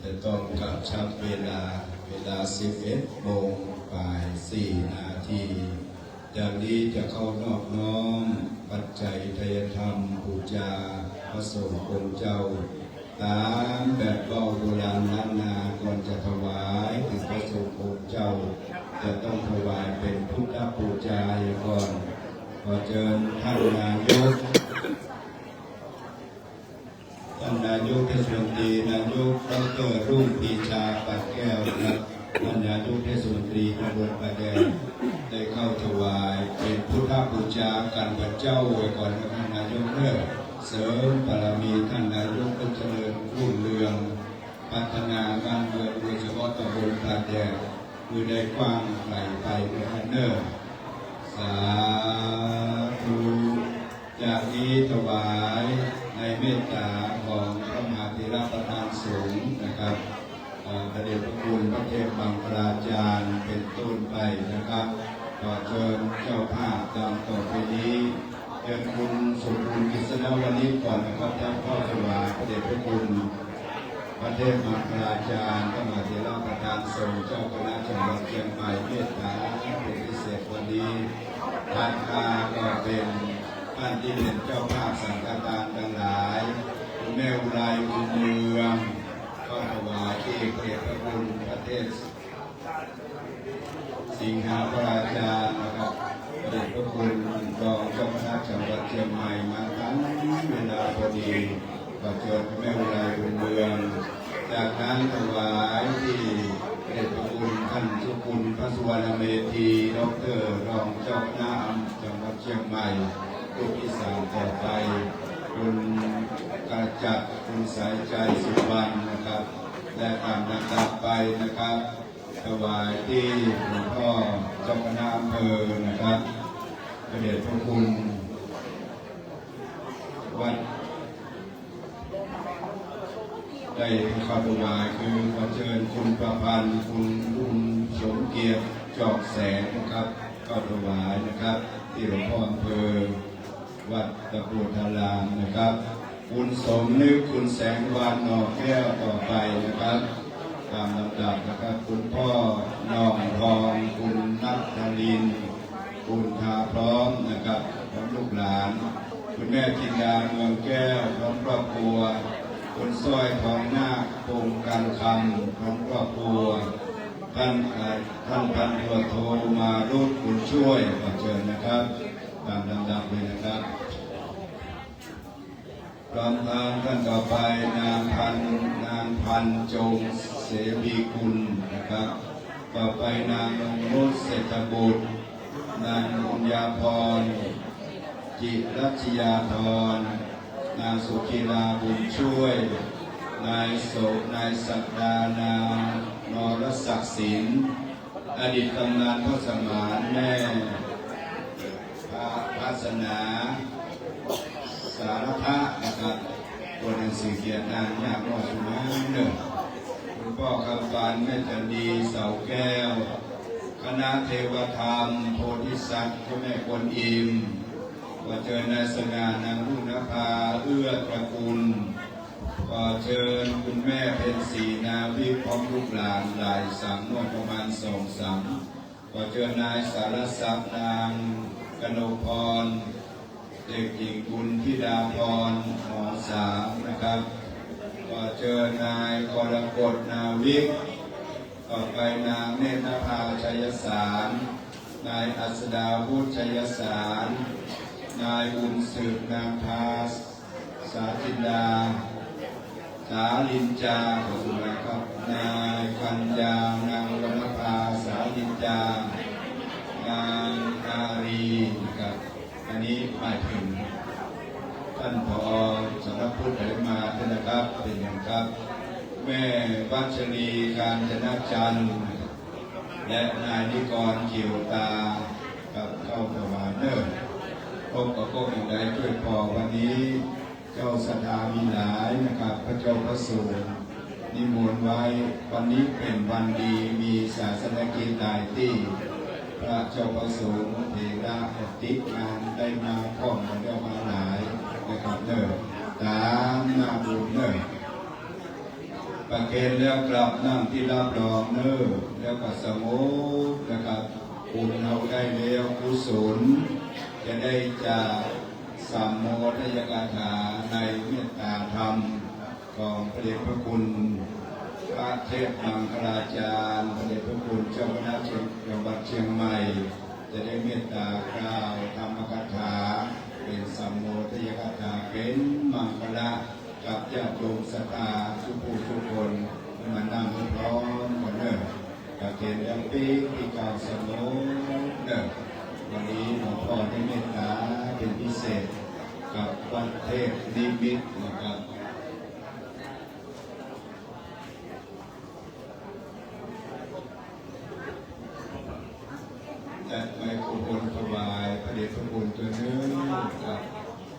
จะต้องกับชับเวลา11 โมงบ่าย 4 นาทีจากนี้จะเข้านอบน้อมปัจจัยทายธรรมบูชาพระสงฆ์องค์เจ้าตามแบบเบาโบราณล้านนาก่อนจะถวายถึงพระสงฆ์องค์เจ้าจะต้องถวายเป็นพุทธบูชาก่อนขอเชิญท่านนายกเทศมนตรีนายกดรรุ่งปีชาปัดแก้วและท่านนายก ำบลป่าแดงได้เข้าถวายเป็นพุทธบูชากันพระเจ้าไว้ก่อนนะครับนายกเลิศเสริมบารมีท่านนายกเจริญรุ่งเรืองพัฒนาบ้านเมืองโดยเฉพาะตำบลป่าแดงคือได้กว้างไกลไปนะครับเนิ่นสาธุจากนี้ถวายในเมตตาของพระมหาเถรประธานสงฆ์นะครับพระเดชพระคุณพระเทพมังคลาจารย์เป็นต้นไปนะครับขอเชิญเจ้าภาพตามต่อไปนี้เชิญคุณสมบูรณ์กฤษณวณิชก่อนนะครับท่านพ่อถวายพระเดชพระคุณพระเทพมังคลาจารย์พระมหาเถรประธานสงฆ์เจ้าคณะจังหวัดเชียงใหม่เมตตาเป็นพิเศษวันนี้ทานคาก็เป็นท่านที่เป็นเจ้าภาพสังฆทานทั้งหลายคุณแม่อุไรบุญเมืองก็ถวายที่เกียรติพระคุณประเทศสิงหาปราชานะครับเด็จพระคุณรองเจ้าคณะจังหวัดเชียงใหม่มาทั้งเวลาพอดีก็เชิญแม่อุไรบุญเมืองจากนั้นถวายที่เด็จพระคุณท่านสุคุณพระสุวรรณเมธีดร.รองเจ้าคณะจังหวัดเชียงใหม่รูปที่3ต่อไปคุณกระจัดคุณสายใจสุวรรณนะครับและตามลำดับไปนะครับถวายที่หลวงพ่อเจ้าคณะอำเภอนะครับพระเดชพระคุณวัดได้ขอถวายคือขอเชิญคุณประพันธ์คุณรุ่งสมเกียรติจอกแสงนะครับก็ถวายนะครับที่หลวงพ่ออำเภอวัดตะปูทารามนะครับคุณสมนึกคุณแสงวันนอกแก้วต่อไปนะครับตามลำดับนะครับคุณพ่อน้องทองคุณนัทธรินคุณทาพร้อมนะครับพร้อมลูกหลานคุณแม่จินดาเมืองแก้วพร้อมครอบครัวคุณสร้อยทองนาคพงการคำพร้อมครอบครัวท่านพันตำรวจโทมารุตคุณช่วยขอเชิญนะครับตามลำดับเลยนะครับพร้อมทางท่านต่อไปนางพันจงเสวีกุลนะครับต่อไปนางนงนุชเศรษฐบุตรนางอุญญาพรจิรัชยาธรนางสุขีราบุญช่วยนายโสนายศักดานานรศักดิ์ศิลป์อดีตกำนันพระสมานแม่ภาสนาสารพะนะครับตัวหนังสือเขียนนางยากรอดสุมาเนอคุณพ่อคำปันแม่จันดีเสาแก้วคณะเทวธรรมโพธิสัตว์พระแม่กวนอิมขอเชิญนายสง่านางรุ่งนภาเอื้อตระกูลขอเชิญคุณแม่เพ็ญศรีนาวิพร้อมลูกหลานหลายสามนวดประมาณ2-3ขอเชิญนายสารศักดิ์นางกนกพรเด็กหญิงบุญธิดาพรหมอ3นะครับขอเชิญนายกรกฎนาวิกต่อไปนางเนตรภาชัยสารนายอัศดาวุฒิชัยสารนายบุญสืบนางพาสาจินดาสาลินจาขอสุนัครับนายคัญญานางรณภาสาลินจานางอารีนะครับอันนี้หมายถึงท่านผอ.สำนักพุทธไหมาท่านนะครับเป็นอย่างครับแม่วัชรีการจนะจันทร์และนายนิกรเขียวตากับเข้าถวายเนอร์พบกับพวกอย่างไรช่วยพอวันนี้เจ้าสถามีหลายนะครับพระเจ้าพระสูงนิมนต์ไว้วันนี้เป็นวันดีมีศาสนกิจหลายที่พระเจ้าประสงค์เทระติดงานได้มาพร้อมกันได้มาหลายนะครับเนอตามหน้าบุญเนอประเคนแล้วกลับนั่งที่รับรองเนอแล้วก็สงบนะครับบุญเราได้แล้วกุศลจะได้จากสัมโมทยกถาในเมตตาธรรมของพระเดชพระคุณพระเทพมังคลาจารย์พระเดชพระคุณเจ้าคณะจังหวัดเชียงใหม่จะได้เมตตากล่าวธรรมกถาเป็นสัมโมทยกถาเป็นมังคละกับญาติโยมศรัทธาทุกผู้ทุกคนมานั่งพร้อมกันเนอะกับ เขียนยังปีที่การสนุนวันนี้หลวงพ่อได้เมตตาเป็นพิเศษกับวัดเทพนิมิตนะครับจัดไมโครโฟนถวายพระเดชพระคุณตัวนึงกับ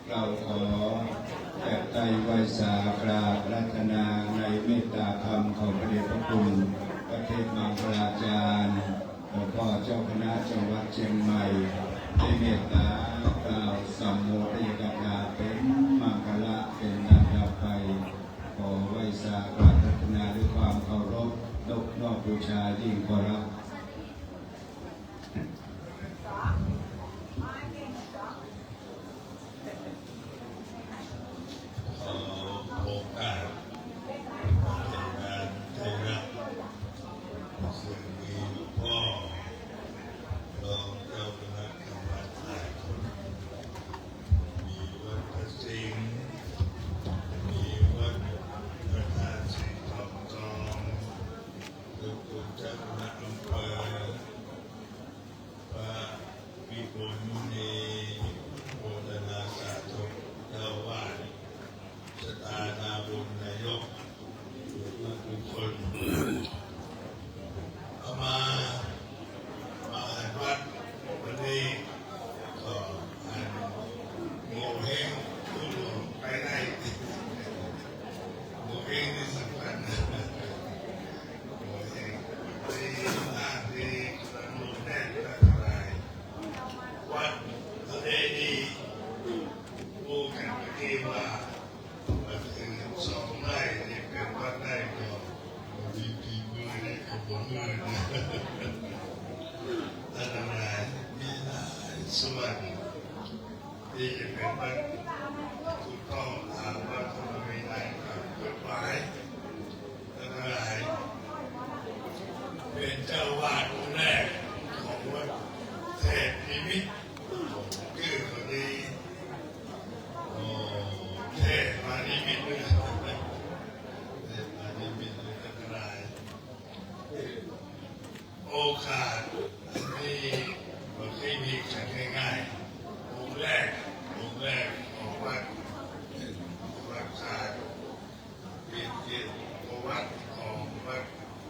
เราขอแก่ใจไว้สากราบรัตนาในเมตตาธรรมของพระเดชพระคุณพระเทพมังคลาจารย์หลวงพ่อเจ้าคณะจังหวัดเชียงใหม่ได้เมตตากล่าวสัมโมทยกถาเป็นมังคละเป็นลำดับไปขอไว้สากราบรัตนาด้วยความเคารพนอบน้อมบูชายิ่งขอรับ โอกาสในการได้รับซึ่งมีพ่อรองเจ้าคณะจังหวัดหลายคนมีวัดพระสิงห์มีวัดพระธาตุสีทองทองคือคุณเจ้าคณะอำเภอพระวิบูลย์มุนีโมทนาสาธุเจ้าวาดสถานาบุญนายกทุกคนเอามาหันวัดวันนี้ก็หันโง่เฮงทุกคนไปได้โง่เฮงนี่สำคัญโง่เฮงที่อ่านที่สนุนแน่นและอะไรวัดทะเลดีพูดกันเมื่อกี้ว่าสองไร่เนี่ยเป็นวัดได้ก็มีปีมือเนี่ยกับผมมือเนี่ยท่านทั้งหลายมีหลายส่วนที่จะเป็นวัดถูกต้องตามวัดธรรมวินัยกับกฎหมายท่านทั้งหลายเป็นเจ้าวาดองค์แรกของวัดเทพนิมิตรคือคนนี้เทพมานิมิตรด้วยโอกาสที่ไม่เคยมีกันง่ายๆองค์แรกของวัดขาดเป็นเกียรติวัดของวัด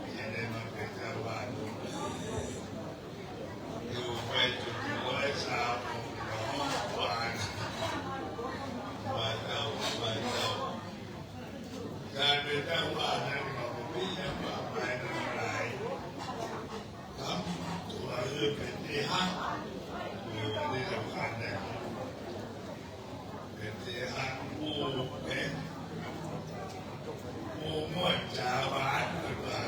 ที่ได้มาเป็นเจ้าวาดอยู่ไปจนถึง103องค์ของวานเจ้าการเป็นเจ้าวาดนั้นของพี่ยังมากมายหลายตัวเป็นที่ฮักคือที่สำคัญเนี่ยเป็นที่ฮักผู้เป็นผู้ม่วนจาบานขึ้นมา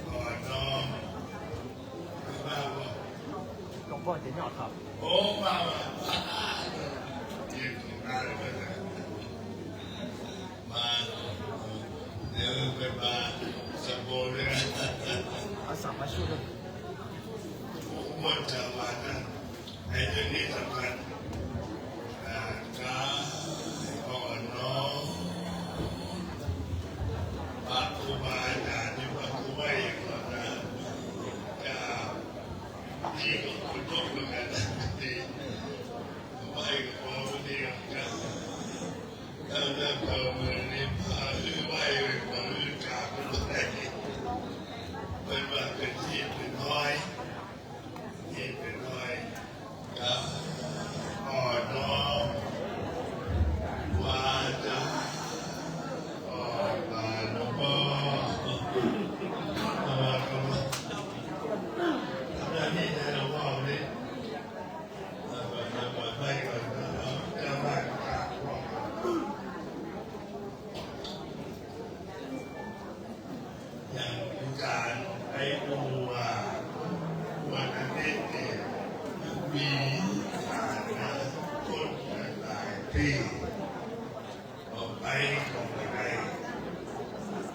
ก่อนน้องขึ้นมาบอกหลวงพ่อเจ๋งหยอดครับโอ้มายืนตรงหน้าเลยมาเดี๋ยวไปมาสมบูรณ์เลยอาสามาช่วยมวลชาวบ้านนั้นในเรื่องนี้สำคัญการอ่อนน้อมพระครูบาอาจารย์ที่พระครูไว้อย่างนั้นจะที่ก็คุณต้องดูกันดีไว้ก็พอดีกันถ้าเริ่มเติมเงินนี้พาหรือไว้ก็หรือกราบก็ได้เป็นว่าเป็นที่เป็นน้อยที่เป็นน้อยก็อ่อนน้อมวาจาอ่อนบานน้อมทำหน้าที่แทนหลวงพ่อนี่ไปก่อนจะมากราบพ่ออย่างการไปดูว่าวันอาทิตย์เนี่ยมีการคนหลายที่ออกไปของใคร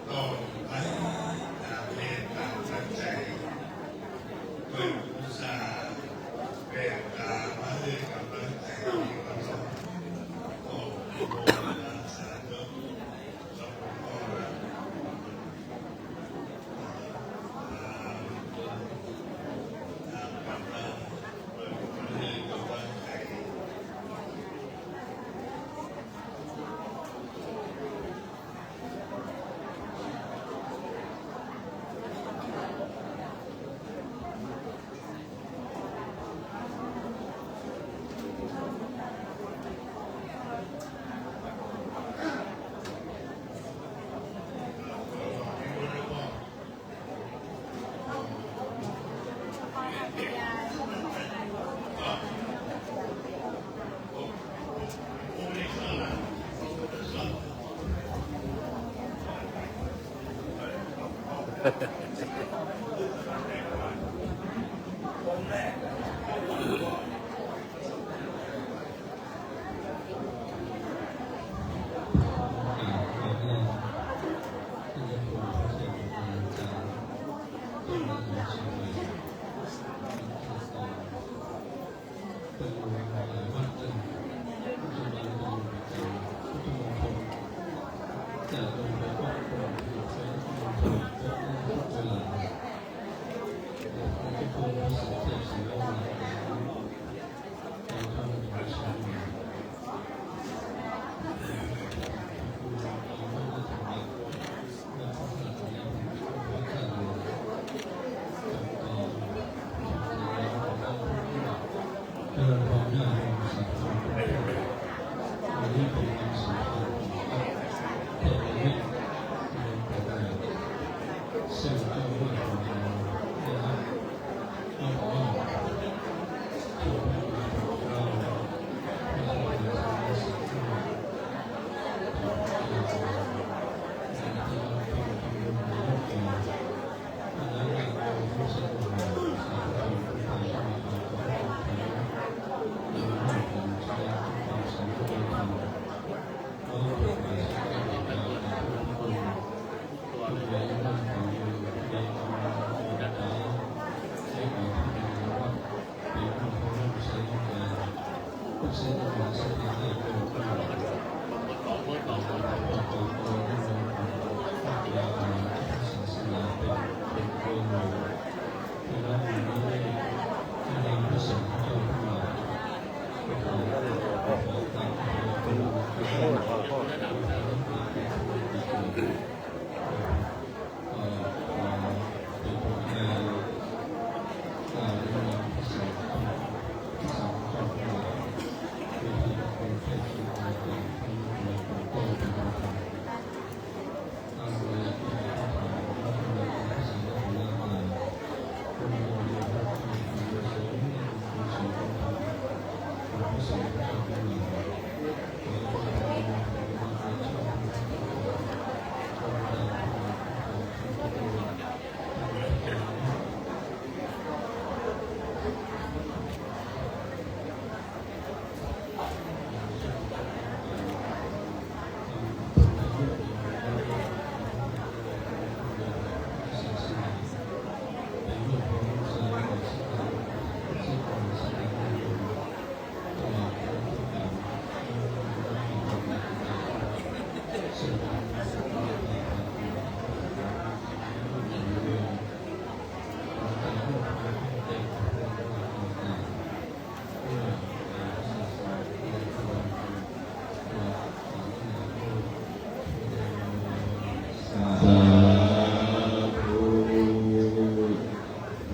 ต้องไปตามเหตุตามปัจจัยเพื่ออุตสาห์เป็นตามาให้กำลังใจที่กำลังโอ้โหสาธุขอบคุณพ่อ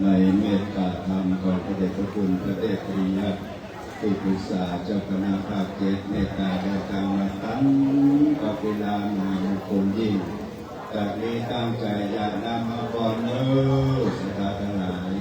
ในเมตตาธรรมของพระเดชพระคุณพระเดชปริยัติผู้ปรึกษาเจ้าคณะภาคเจ็ดเมตตาโดยการมาตั้งกับเวลามหามงคลยิ่งจากนี้ตั้งใจอยากนำมาก่อนเนอสัตว์ทั้งหลาย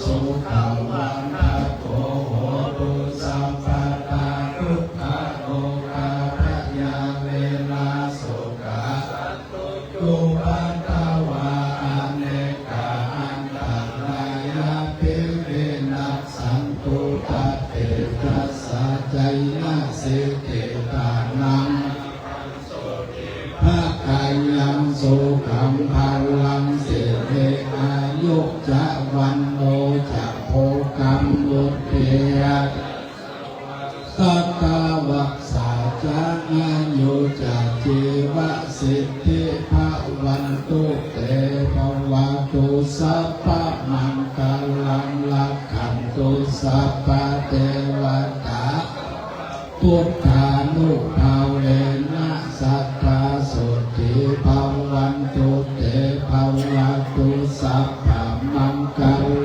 สุขวันโตโหตุสัพพะ ปัตตาวะสาจาอายุจักจีวะสิทธิภาวันตุเตภวะตุสัพพะมังคลังลักขันตุสัพพะเทวตาพุทธานุภาเวนะสัทธาสุติภาวันตุเตภวะตุสัพพะมังค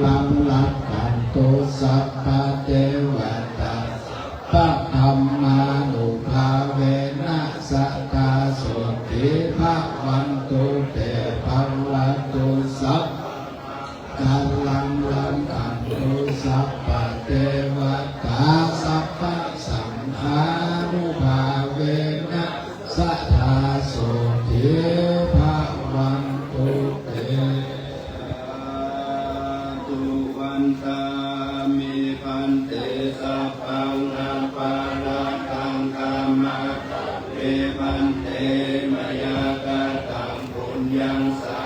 ลังลักขันตุสัพพะเทวตาปะธรรมานุภาเวนะสัทธาสุติภาวันตุเตภวะตุสัพกาลังลังขันตุสัพพะเทวตาสัพพะสังฆานุภาเวนะสัทธาสุติภาวันตุเตตุวันตามิพันเตสัพพังอาปาราตังกามะเวพันเตมยากาตังปุญญังสา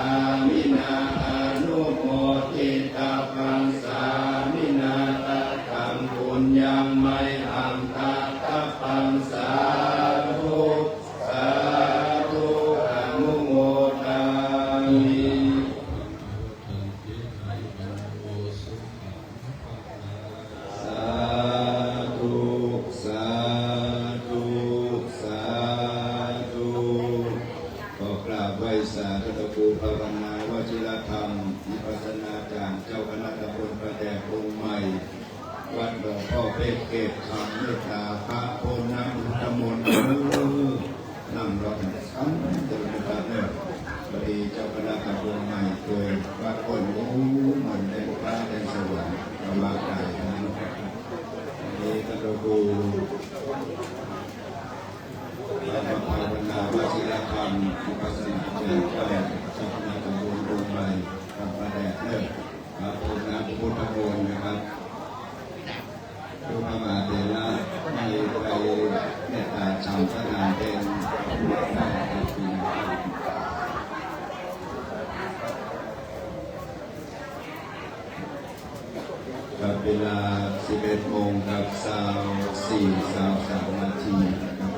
มินาอนุโมทิตาปังสามินาตาตังปุญญังไมหังตาตาปังสาธุสาธุอนุโมทามิ สาธุสาธุสาธุขอกราบไหว้สาธุตะปูภาวนาวชิรธรรมวิปัสสนาจารย์เจ้าคณะตำบลประแดกองค์ใหม่วัดหลวงพ่อเพชรเกศคำเมตตาพระโพน้ำพุทธมนต์นั่งรอซ้ำจะเป็นการเนี่ยพอดีเจ้าคณะตำบลใหม่เคยวัดคนโอ้เหมือนได้พระได้สวรรค์กำลังใจนั้นนี้ก็ตะปูภาวนา วชิรธรรมวิปัสสนาเจริญเจ้าคณะตำบลองค์ใหม่ทำประแดกเลิกพระพุทธพุทธมนต์นะครับผู้พระมหาเถระในไปเมตตาจำพระนามเป็นได้ครับปีกับเวลา 11 โมงกับ24:23 นาทีนะครับ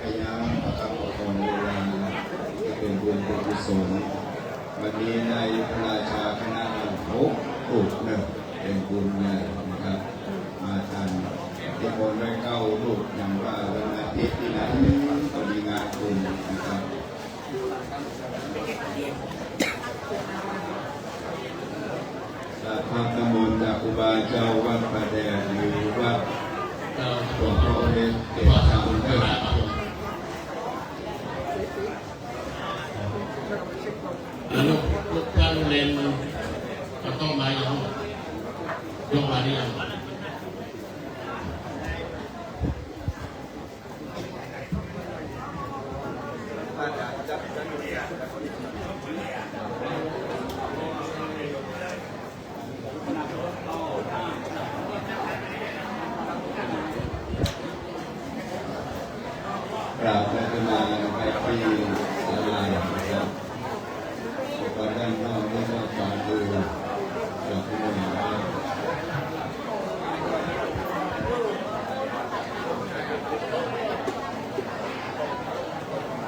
พยายามประคับประคองเวลาจะเป็นบุญเป็นกุศลวันนี้ในพระราชาคณะ6 รูปเนี่ยเป็นบุญใหญ่นะครับมาทันที่คนได้เข้ารูปอย่างว่าวันอาทิตย์ที่ไหนก็มีงานบุญนะครับพระนมนต์จากครูบาเจ้าวัดประแดงหรือวัดหลวงพ่อเพชรเกศคำเด้อลูกท่านเรียนจะต้องมาอย่างยกมาหรือยังกราบพระธรรมาไปที่ศาลาครับตอนด้านนอกนี่ก็ฟังดู